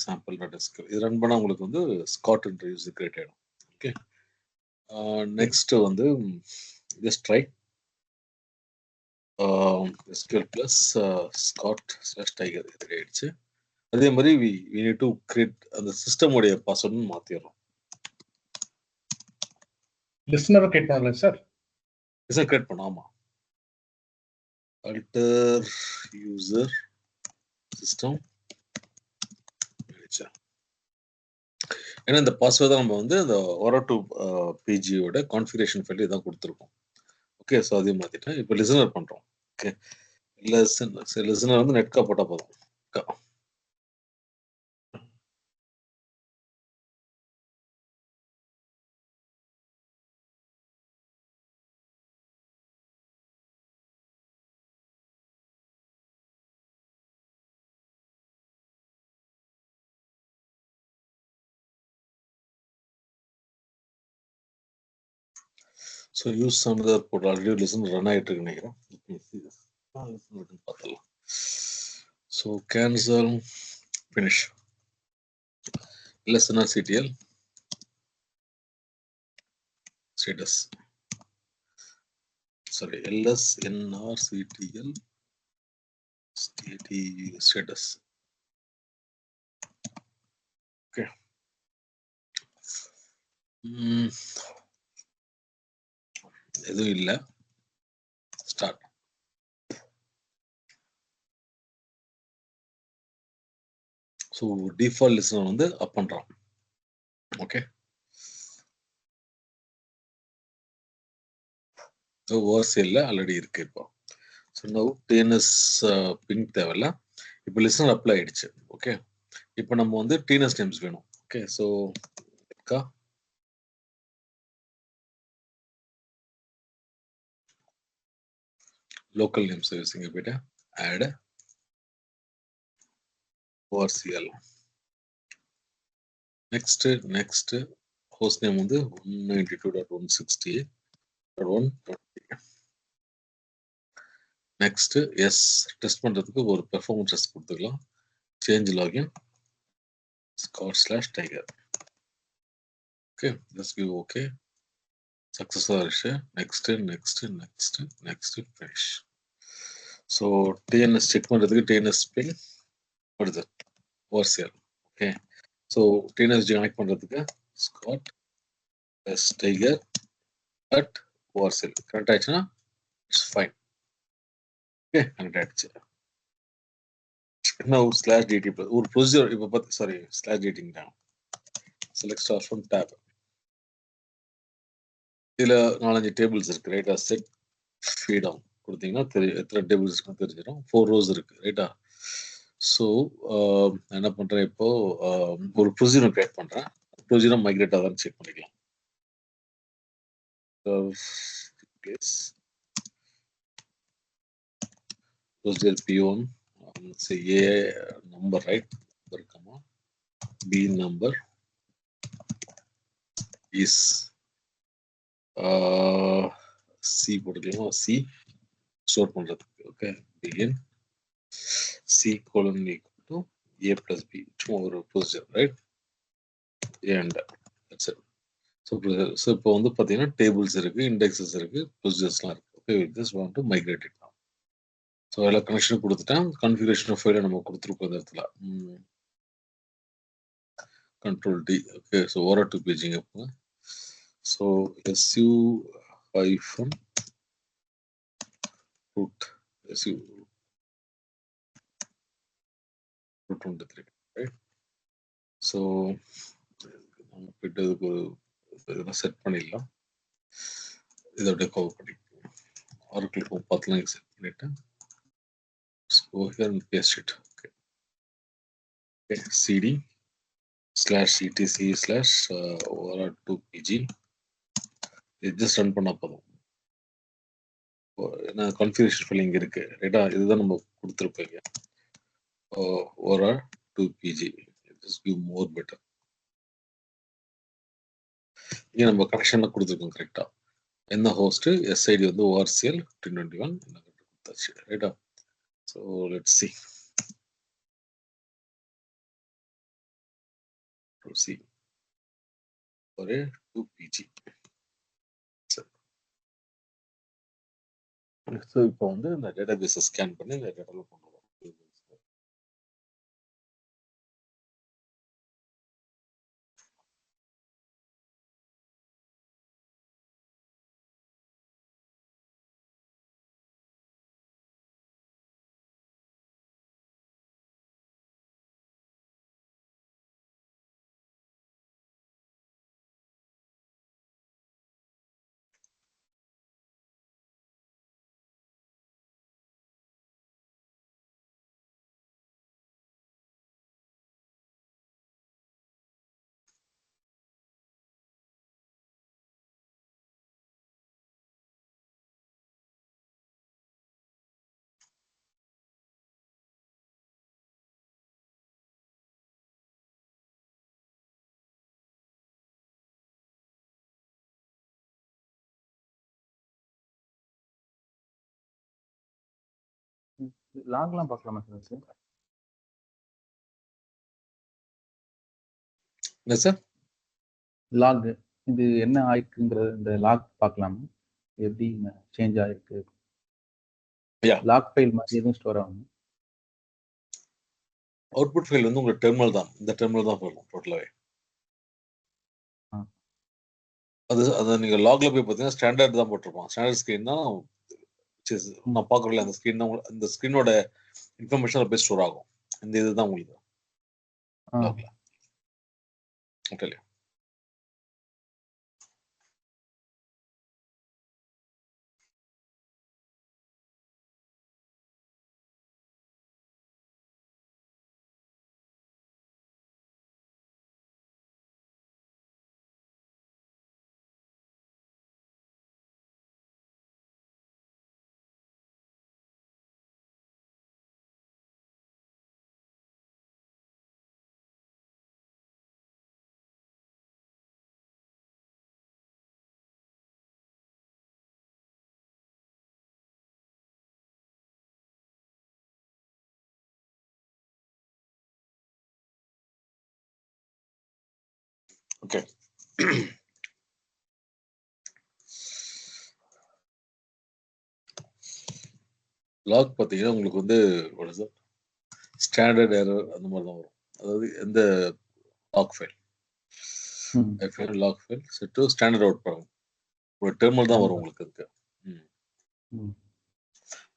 சாம்பிள் இது ரன் பண்ணா உங்களுக்கு வந்து ஸ்காட் யூஸ் கிரியேட் ஆயிடும். ஓகே. நெக்ஸ்ட் வந்து just try SQL plus Scott slash tiger இது ஆயிடுச்சு. அதே மாதிரி we need to create அந்த சிஸ்டமுடைய பாஸ்வேர்டு மாத்திடுறோம். லிசனர் கிரியேட் பண்ணல சார். லிசனர் கிரியேட் பண்ணாமா alter user system. ஏன்னா இந்த பாஸ்வேர்ட் தான் நம்ம வந்து அந்த Oracle பேஜியோட கான்ஃபிகரேஷன் ஃபைல் இதான் கொடுத்துருக்கோம். ஓகே. ஸோ அதையும் மாத்திட்டேன். இப்போ லிசனர் பண்றோம். ஓகே. லிசனர் வந்து நெட்கா போட்டா போதும். So use another port. Already listen run ஆயிட்டு இருக்கு நினைக்கிறேன். பார்த்தலாம். So cancel finish. listener CTL status. Sorry, LSNRCTL status. Okay. எதுவும் இல்லை. ஸ்டார்ட். ஸோ டிஃபால்ட் லிஸ்னர் வந்து அப் பண்றோம். ஓகே. ஓவர்சேல்ல ஆல்ரெடி இருக்கு. இப்போ ஸோ நவ் டிஎன்எஸ் பிங்க் தேவையில்ல. இப்போ லிஸ்னர் அப்ளை ஆயிடுச்சு. ஓகே. இப்போ நம்ம வந்து டிஎன்எஸ் நேம்ஸ் வேணும். Okay. So local name service இங்க போயிட்டு add ORCL. next host name வந்து 192.168.120. next yes டெஸ்ட் பண்றதுக்கு ஒரு பெர்ஃபார்மன்ஸ் டெஸ்ட் கொடுத்துக்கலாம். change login scott/tiger. okay, just give okay. successful next finish. so TNS check பண்றதுக்கு TNS ping what is it ORCL. okay. so TNS connect பண்றதுக்கு scott tiger at ORCL correct ஆயிடுச்சுன்னா it's fine. okay, correct ஆயிடுச்சு. now /dt ஒரு procedure இப்போ பார்த்து sorry /dt down select star from tab. இதுல 4-5 tables இருக்கு ரைட்டா. செட் ஃபீட் ஆன் கொடுத்தீங்கன்னா எத்தனை டேபிள்ஸ் இருக்குன்னு தெரிஞ்சிடும். 4 rows இருக்கு ரைட்டா. ஸோ என்ன பண்றேன் இப்போ ஒரு ப்ரொசீஜர் கிரியேட் பண்றேன். ப்ரொசீஜர் மைக்ரேட் ஆகுதான்னு செக் பண்ணிக்கலாம். Procedure P1 say A number right number comma B number is C போட்டுக்கலாம். C ஸ்டோர் பண்றதுக்கு okay. begin C colon equal to A plus B. சும்மா ஒரு procedure right. and that's it. So இப்போ வந்து பார்த்தீங்கன்னா tables இருக்கு, indexes இருக்கு, ப்ரொசீஜர்ஸ்லாம் இருக்கு. Okay. Just want to migrate it. So எல்லா கனெக்ஷனும் கொடுத்துட்டேன். கான்ஃபிகரேஷன் ஃபைலை நம்ம கொடுத்துருக்கோம் இந்த இடத்துல. Control D. Okay. So Oracle பேஜிங்க போங்க. So SU hyphen root SU root 23 right. So நம்ம போயிட்டு இதுக்கு இதெல்லாம் செட் பண்ணிடலாம். இதோட கவர் பண்ணி Oracle பார்த்துலாம் செட் பண்ணிட்டேன். over here and paste it. Okay. Okay. cd /etc/or2pg. இது ஜஸ்ட் ரன் பண்ணா போதும். ஏன்னா கான்ஃபிகரேஷன் ஃபைல் இங்க இருக்கு ரைட்டா, இதுதான் நம்ம கொடுத்துருப்பீங்க. or 2pg just give more better. இங்க நம்ம கனெக்ஷன் கொடுத்துருக்கோம் கரெக்டா. என்ன ஹோஸ்ட் SID வந்து ORCL 1521 என்ன கொடுத்தாச்சு ரைட்டா. ஸோ லெட்ஸ் see ஒரு 2pg. ஸோ இப்போ வந்து இந்த டேட்டாபேஸை ஸ்கேன் பண்ணி இந்த டேட்டாவில் கொண்டு வரோம். லாக்லாம் பார்க்கலாமா சார்? என்ன சார் லாக் இது என்ன ஆயிருக்குங்கிறது இந்த லாக் பார்க்கலாமா, எப்படி சேஞ்ச் ஆயிருக்கு? Yeah. லாக் ஃபைல் மாதிரி எதுவும் ஸ்டோர் ஆகும்? அவுட்புட் ஃபைல் வந்து உங்களுக்கு டெர்மினல் தான், இந்த டெர்மினல் தான் போகும் டோட்டலாகவே. அதை நீங்கள் லாக்ல போய் பார்த்தீங்கன்னா ஸ்டாண்டர்ட் தான் போட்டிருப்போம். ஸ்டாண்டர்ட் ஸ்க்ரீன் தான் நான் பார்க்கறல, அந்த ஸ்க்ரீன் தான் அந்த ஸ்க்ரீனோட இன்ஃபர்மேஷன் அப்படியே ஸ்டோர் ஆகும். இந்த இதுதான் உங்களுக்கு லாக்ல. ஓகே. ஓகே. லாக் பார்த்தீங்கன்னா உங்களுக்கு வந்து ஸ்டாண்டர்ட் எரர் அந்த மாதிரி தான் வரும். அதாவது எந்த lock file lock file set to standard out பண்ணுங்க, ஒரு டெர்மினல் தான் வரும் உங்களுக்கு. இருக்கு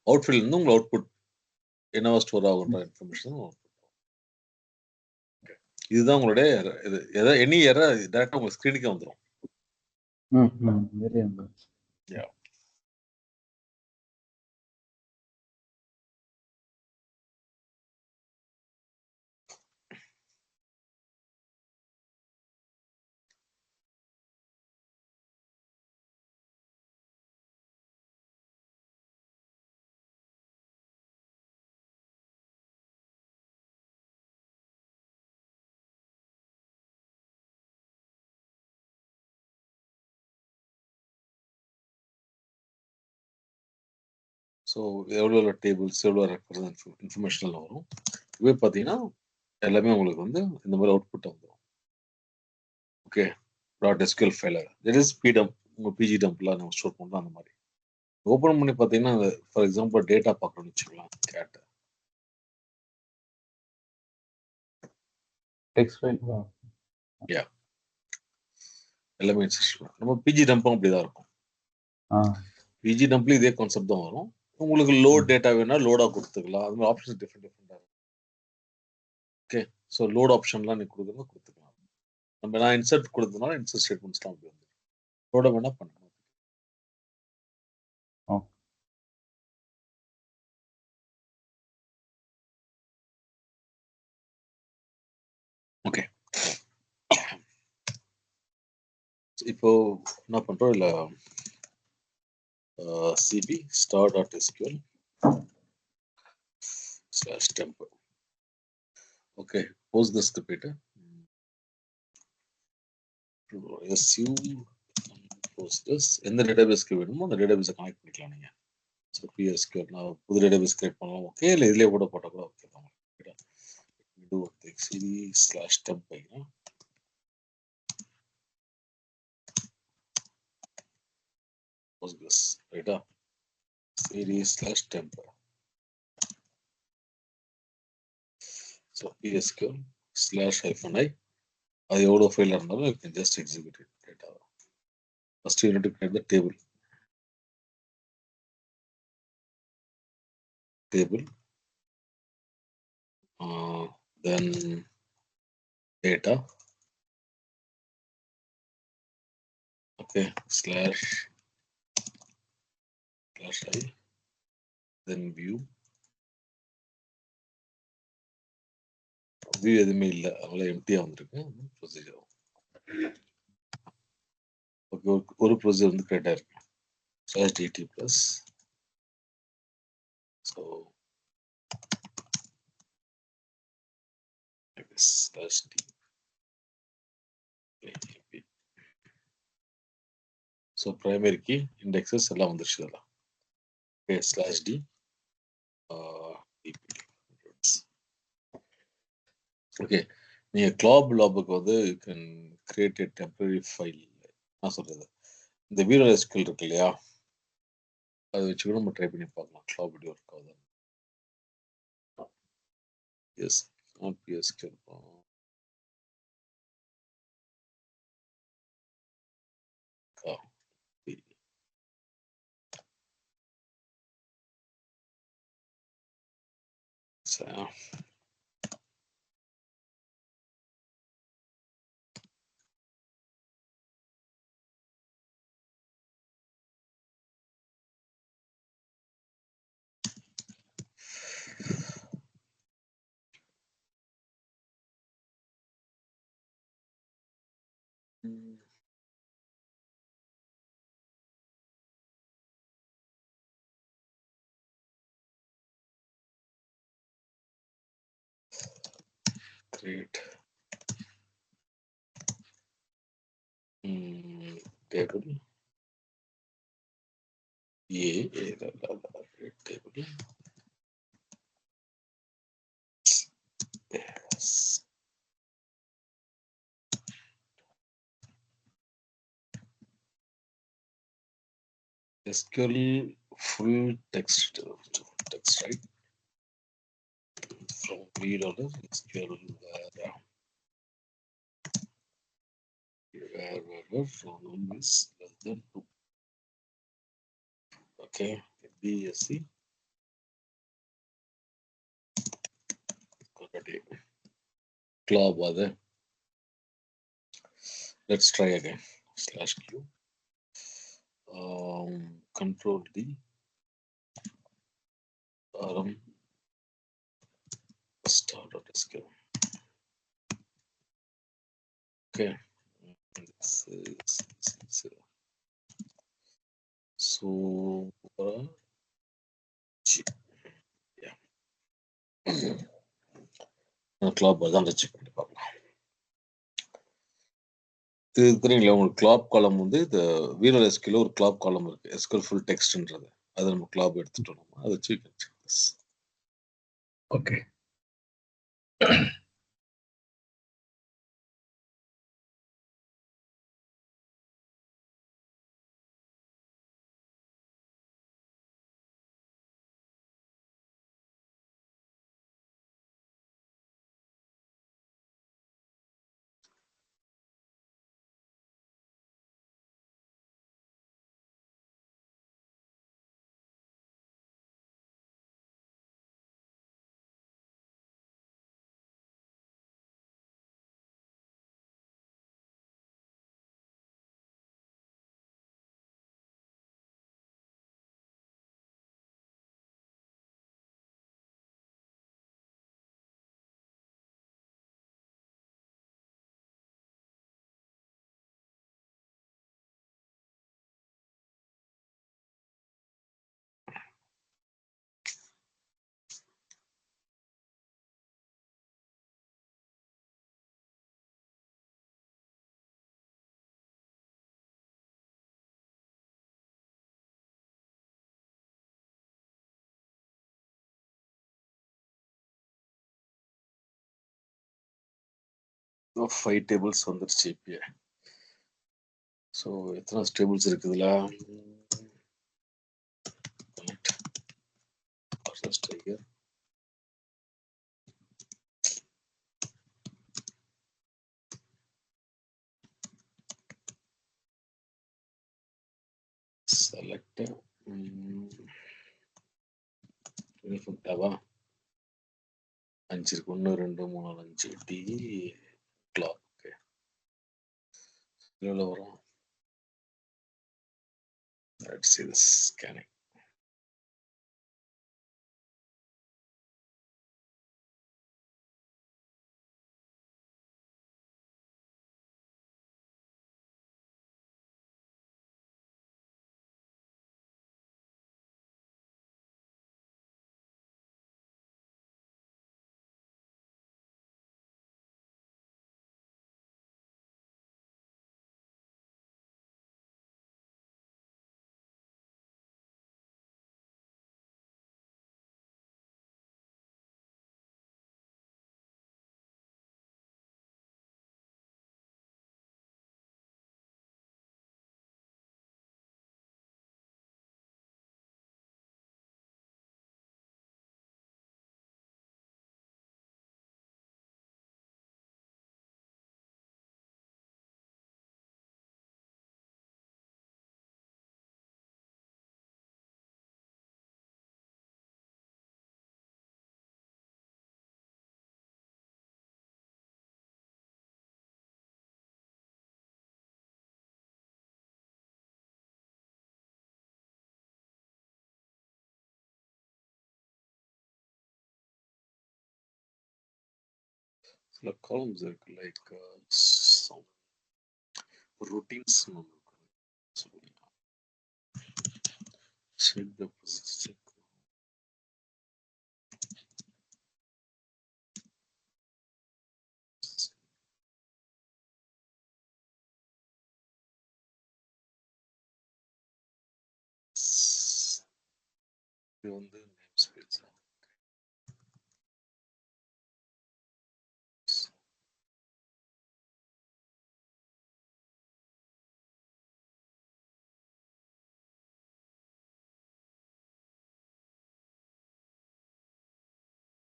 அவுட் ஃபைல் இருந்து உங்களுக்கு அவுட்புட் என்னவா ஸ்டோர் ஆகுன்ற இன்ஃபர்மேஷன். இதுதான் உங்களுடைய இது எனி எரர் டைரக்டா உங்க ஸ்கிரீனுக்கு வந்துரும். Yeah. ஸோ எவ்வளோ டேபிள்ஸ் எவ்வளோ ரெஃபரன்ஸ் இன்ஃபர்மேஷனில் வரும். இதுவே பார்த்தீங்கன்னா எல்லாமே உங்களுக்கு வந்து இந்த மாதிரி அவுட்புட் வந்துடும். ஓகே. .SQL ஃபைலர் தட் இஸ் பிடம்ப், உங்கள் பிஜி டம்ப்லாம் நம்ம ஸ்டோர் பண்ணலாம். அந்த மாதிரி ஓப்பன் பண்ணி பார்த்தீங்கன்னா ஃபார் எக்ஸாம்பிள் டேட்டா பார்க்கணும்னு வச்சுக்கலாம். கேட் டெக்ஸ்ட் ஃபைல் எல்லாமே நம்ம பிஜி டம்ப்பும் அப்படிதான் இருக்கும். பிஜி டம்ப்ல இதே கான்செப்ட் தான் வரும். உங்களுக்கு லோட் டேட்டா வேணா லோடா கொடுத்துக்கலாம். அது மாதிரி ஆப்ஷன் டிஃப்ரெண்டா இருக்கும். ஓகே. ஸோ லோட் ஆப்ஷன்லாம் நீங்க கொடுத்துக்கலாம். நான் இன்சர்ட் கொடுத்ததுனால இன்சர்ட் ஸ்டேட்மெண்ட்ஸ்லாம் அப்படி வந்து லோட வேணா பண்ணலாம். இப்போ என்ன பண்றோம் இல்ல cp star.sql /temp. Okay, PostgreSQL போயிட்டு su Postgres எந்த டேட்டாபேஸ்க்கு வேணுமோ அந்த டேட்டாபேஸை கனெக்ட் பண்ணிக்கலாம் நீங்க. ஸோ PSQL நான் புது டேட்டாபேஸ் கிரியேட் பண்ணலாம் ஓகே, இல்லை இதுலேயே கூட போட்டால் கூட ஓகே தான். do cd/temp வைக்கிறேன். Postgres ரைட்டா, cd/temp. ஸோ PSQL/-i அது எவ்வளோ ஃபைலாக இருந்தாலும் you can just execute it data. First you need to create the table. Then data, okay, /i, then view எதுவுமே இல்லை, அதனால எம்டியாக வந்திருக்கு. ப்ரொசீஜர் ஓகே, ஒரு ப்ரொசீஜர் வந்து கிரியேட் ஆயிருக்கு /dt plus. So /d. So primary key indexes எல்லாம் வந்துருச்சு இதெல்லாம். Okay, /d okay. நீங்க கிளாப் லாபுக்கு வந்து you can create a temporary file. நான் சொல்றது இந்த வீரல் எஸ்கியூஎல் இருக்கு இல்லையா, அதை வச்சு கூட நம்ம ட்ரை பண்ணி பார்க்கலாம் கிளாப் எப்படி ஒர்க் ஆகுது. Yes, not PSQL. create table create table. Yes. SQL full text right from $3 SQL where from is less than 2. Okay, BSc club other. Let's try again. /q control D rm star.sql. Okay, this is so yeah. Clob தான் செக் பண்ணி பார்க்கலாம். இது தெரியுங்களா உங்களுக்கு, clap காலம் வந்து இந்த வீரல் எஸ்கியூல ஒரு கிளாப் காலம் இருக்கு, எஸ்கியூஎல் ஃபுல் டெக்ஸ்ட்ன்றது. அதை நம்ம கிளாப் எடுத்துட்டோம், அதை வச்சு ஓகே. 5 டேபிள்ஸ் வந்துருச்சு இப்பயே. ஸோ எத்தனை டேபிள்ஸ் இருக்குதுல? செலக்ட் டாபா 5 இருக்கு. 1 2 3 4 5 டி கிளாக். ஓகே, எவ்வளோ வரும்? Let's see this scanning. சில காலம்ஸ் இருக்கு, like routines check the check. இது வந்து name space.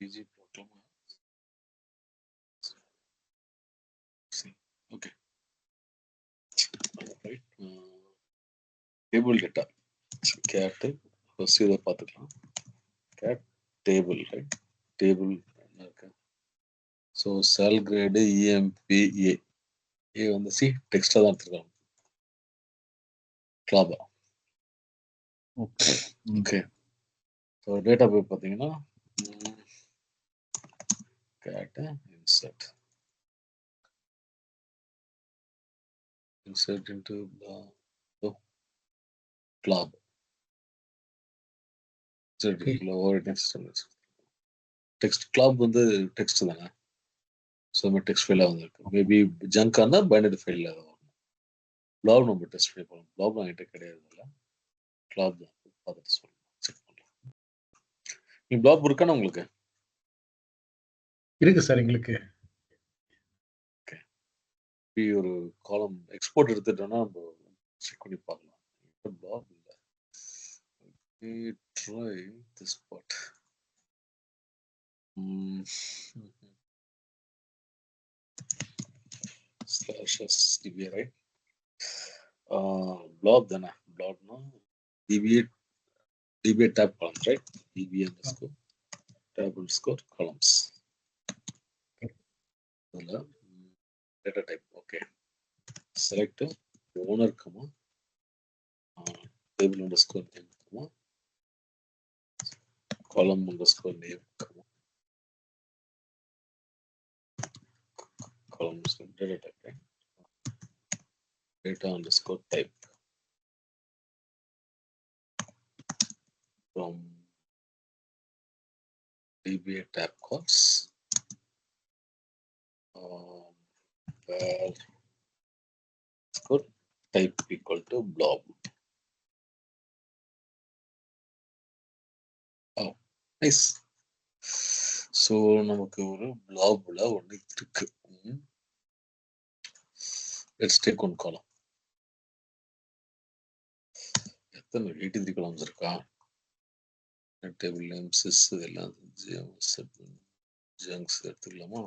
PG program. See, okay. Right. Table data. Cat. First இதை பார்த்துக்கலாம். Cat table, right? Table. So செல் கிரேடு EMPA. ஏ வந்து சி டெக்ஸ்டாக தான் எடுத்துருக்காங்க. கிளாபா. ஓகே. ஸோ டேட்டா போய் பார்த்தீங்கன்னா கேட்டு insert into the club. Text clob வந்து டெக்ஸ்ட் தானே. ஸோ நம்ம டெக்ஸ்ட் ஃபைலாக வந்துருக்கு. மேபி ஜங்காக இருந்தால் பைனரி ஃபைலில் அதை வரணும். பிளாப் நம்ம டெஸ்ட் பண்ணி போகணும். பிளாப் என்கிட்ட கிடையாது. இல்லை கிளாப் தான் பார்த்துட்டு சொல்லணும், செக் பண்ணலாம். நீ பிளாப் இருக்கானே உங்களுக்கு? இருக்கு சார் எங்களுக்கு. ஓகே, ஒரு காலம் எக்ஸ்போர்ட் எடுத்துட்டோம்னா நம்ம செக் பண்ணி பார்க்கலாம். பிளாப் இல்லை. Try this part. /SDB, right? Blob தானே. Blobனா DBA tab columns, right? DBA underscore tab underscore columns. Data type. Okay. Select owner, table underscore name, column underscore name, columns data type, right? Data underscore type from DBA tab calls where underscore type equal to blob. Oh, nice. So நமக்கு ஒரு பிளாப்ல ஒன்று இருக்கு. let's take one column. எத்தனை 83 columns இருக்கா? Table name sis இதெல்லாம் chunks எடுத்துக்கலாமா?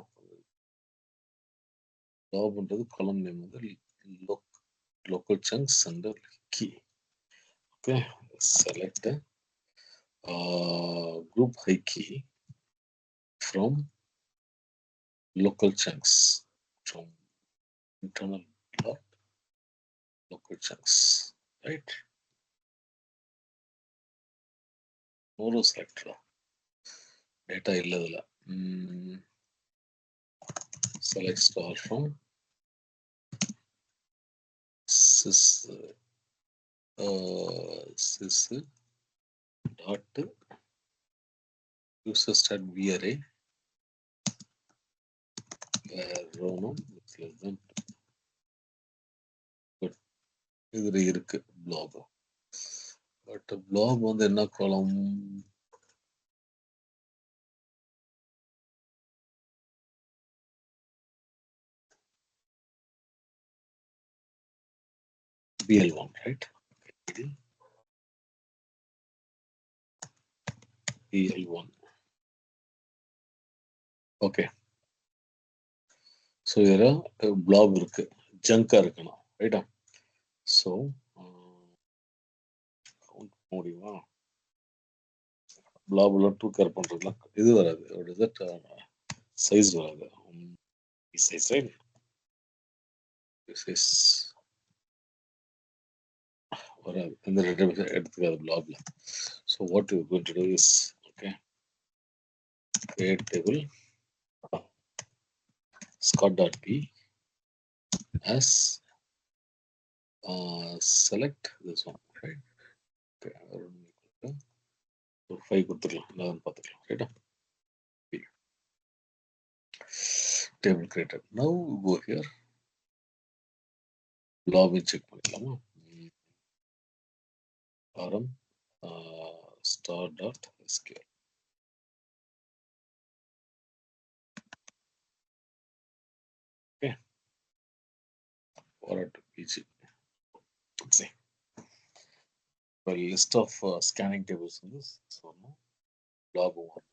ஜாப்ன்றது காலம் name வந்து local chunks under key. Okay, select group high key from local chunks from internal dot local chunks, right? No select data illadala. Select star from sys dot user start v array where row num is less than 2. Good. இதுல இருக்கு blob. But blob வந்து என்ன column? BL1, right? BL1. Okay. So here a blob இருக்கு, ஜங்கா இருக்கணும், ரைட்டா? So count முடியுமா? பிளாப்ல 2 care பண்றதுலாம் இது வராது. what is that size வராது. size, right? This is வராது. இந்த எடுத்துக்காது பிளாப்ல. So what we're going to do is, okay, create table scott.p as select this one, right? Okay, ஒரு 5 கொடுத்துக்கலாம், 11 பார்த்துக்கலாம், ரைட்டா? Table created. Now go here, login check பண்ணிக்கலாமா? rm star.sql. Okay, or to pg. Let's see. Well, list of scanning tables in this. So no log one.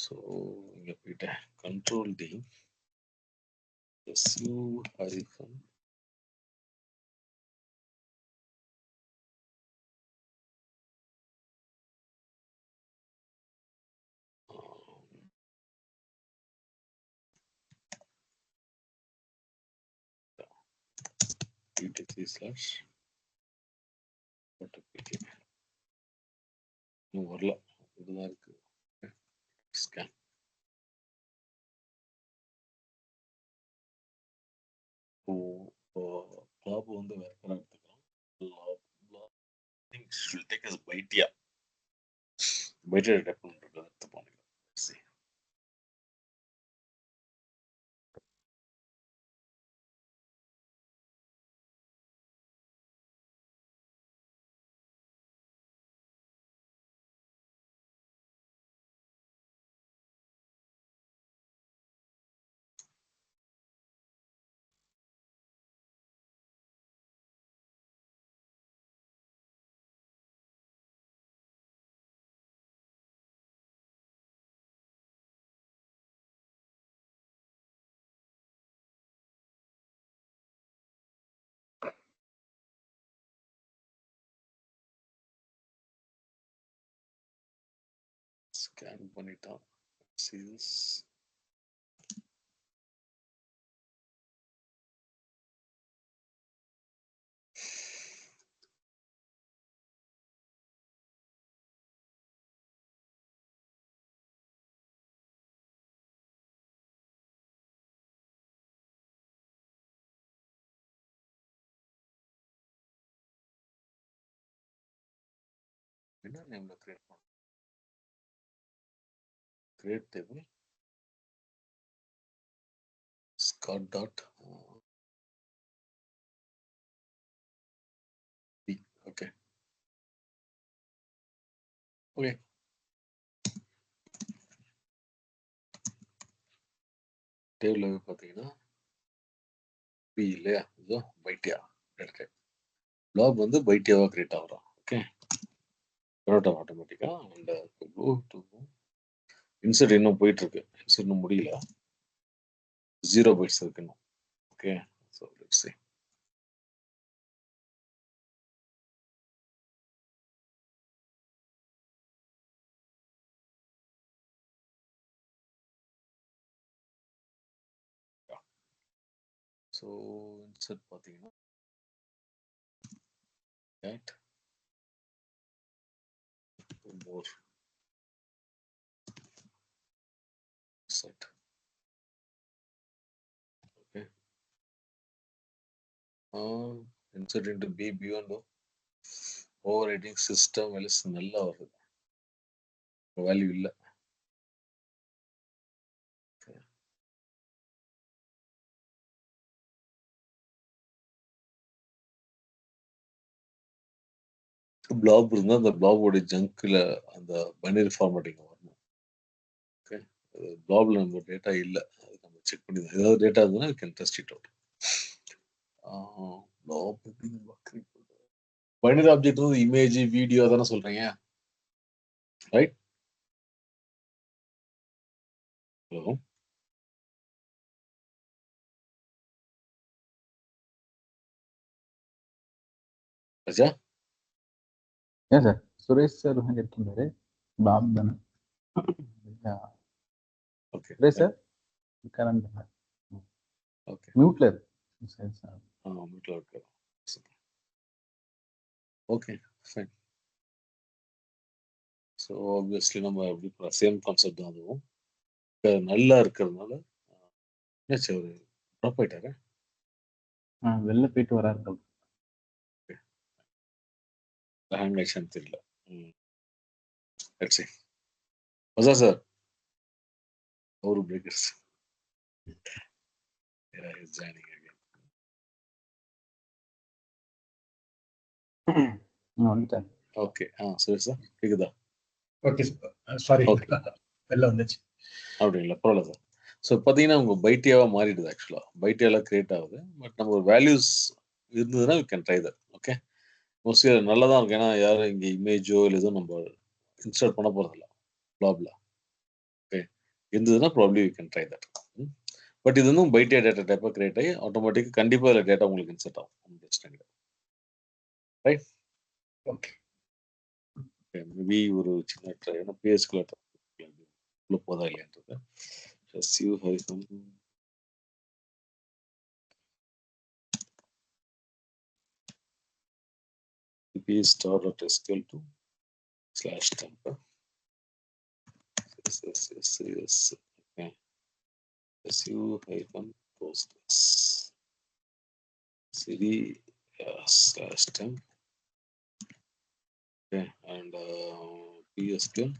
So control D su hyphen etc/. இன்னும் வரல, இதுதான் இருக்கு. Scan flap வந்து வேற colour எடுத்துக்கலாம். should take as bytea type பண்றது எடுத்து போனீங்க. see scan பண்ணிட்டோம். see this என்ன நேம்ல கிரியேட் பண்ணோம்? create table scott dot p. okay table பார்த்தீங்கன்னா பி இல்லையா, இதோ பைட்டியா டேட்டா டைப். பிளாப் வந்து பைட்டியாவா கிரியேட் ஆகிறோம். ஓகே, ஆட்டோமேட்டிக்கா. அண்ட் கோ டு இன்சர்ட் இன்னும் போயிட்டு இருக்கு. இன்சர்ட் இன்னும் முடியல, 0 பைட்ஸ் இருக்கு இன்னும். Okay, so let's see. So insert பார்த்தீங்கன்னா right more set. Okay, insert into B beyond overwriting system LS நல்லா வருது, வேல்யூ இல்லை. பிளாப் இருந்தால் அந்த பிளாபோட ஜங்க்ல அந்த பைனரி ஃபார்மேட்டிங் வரணும். ஓகே, பிளாப்ல நம்ம டேட்டா இல்லை, அது நம்ம செக் பண்ணி தான். ஏதாவது டேட்டா இருந்ததுன்னா we can test it out. Binary object வந்து இமேஜ் வீடியோ தானே சொல்றீங்க, ரைட்? ஹலோ ராஜா? ஏன் சார் சுரேஷ் சார் இருக்கின்றாரு, பாப் தானே. Okay Suresh sir current okay மியூட்ல இருக்கு சார். மியூட்ல இருக்கு. Okay fine. ஸோ ஆப்வியஸ்லி நம்ம எப்படி சேம் கான்செப்ட் தான் அதுவும். நல்லா இருக்கிறதுனால என்னாச்சு, அவர் ட்ராப் ஆயிட்டாரு. வெளில போயிட்டு வராரு. ஹேங் ஆயிடுச்சான்னு தெரியல. மசா சார் அவரு பிரேக்கர்ஸ் ஜாயினிங் அகைன். வந்துட்டேன். ஓகே, சரி சார் கேக்குதா? ஓகே சாரி, ஓகே வெளில வந்துச்சு. அப்படிங்களா, பரவாயில்ல சார். ஸோ பார்த்தீங்கன்னா உங்கள் பைட்டியாவாக மாறிடுது. ஆக்சுவலாக பைட்டியாவில் கிரியேட் ஆகுது. பட் நம்ம ஒரு வேல்யூஸ் இருந்ததுன்னா we can try that. Okay, mostly அது நல்லா தான் இருக்கும். ஏன்னா யாரும் இங்கே இமேஜோ இல்லை எதுவும் நம்ம இன்ஸ்டால் பண்ண போகிறதில்ல ப்ளாப்ல. ஓகே, இருந்ததுன்னா probably we can try that. But இது வந்து பைட்டியா டேட்டா டைப்பாக கிரியேட் ஆகி ஆட்டோமேட்டிக்காக கண்டிப்பாக அதில் டேட்டா உங்களுக்கு இன்சர்ட் ஆகும். ஒன்றும் பிரச்சனை கிடையாது, ரைட்? ஓகே, மேபி ஒரு சின்ன ட்ரை, ஏன்னா பிஎஸ்குள்ள உள்ள போதா இல்லையான்றது. SU hyphen star.sql to /temp. Yes. Okay. SU hyphen postgres cd /temp. Okay, and PSQL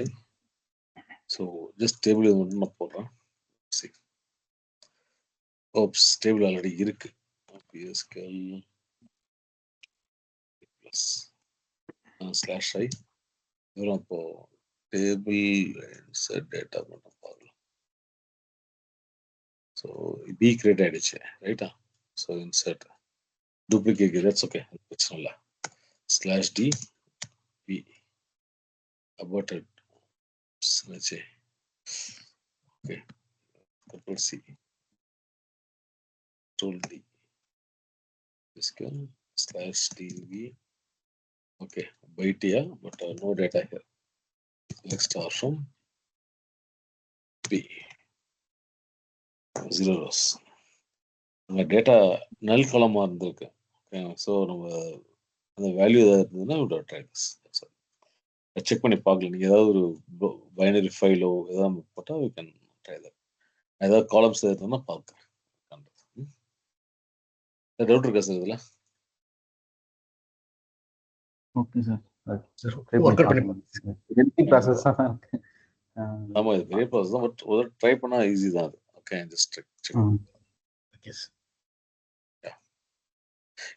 /i. So just table மட்டும் நான் போடுறேன். See, oops, table already இருக்கு. PSQL plus /i. இதெல்லாம் இப்போ டேபிள் இன்சர்ட் டேட்டா மட்டும் பார்க்கலாம். ஸோ பி கிரியேட் ஆயிடுச்சு, ரைட்டா? So insert duplicate, that's okay, பிரச்சனை இல்லை. /d b aborted. Okay, control C, control D, SQL /db. okay, baitia, but no data here. Select star from B, 0 rows. நம்ம data நல் காலமாக இருந்திருக்கு. ஓகே, ஸோ நம்ம அந்த வேல்யூ ஏதாவது இருந்ததுன்னா விட ட்ரை திஸ். செக் பண்ணி பார்க்கலாம். நீங்கள் ஏதாவது ஒரு பைனரி ஃபைலோ ஏதாவது போட்டால் வி கேன் ட்ரை தட். ஏதாவது காலம்ஸ் இருந்ததுன்னா பார்க்குறேன். டவுட் இருக்கா சார் இதில்? Okay sir. ஆமாம், இது பெரிய ப்ராசஸ் தான். பட் ஒரு ட்ரை பண்ணால் ஈஸி தான் அது. Okay, just check.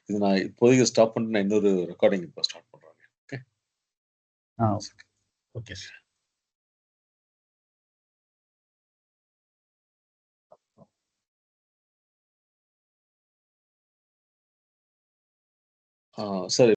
இது நான் இப்போதைக்கு ஸ்டாப் பண்ணிட்டு நான் இன்னொரு ரெக்கார்டிங் இப்போ ஸ்டார்ட் பண்ணுறேன். Okay, okay sir. சரி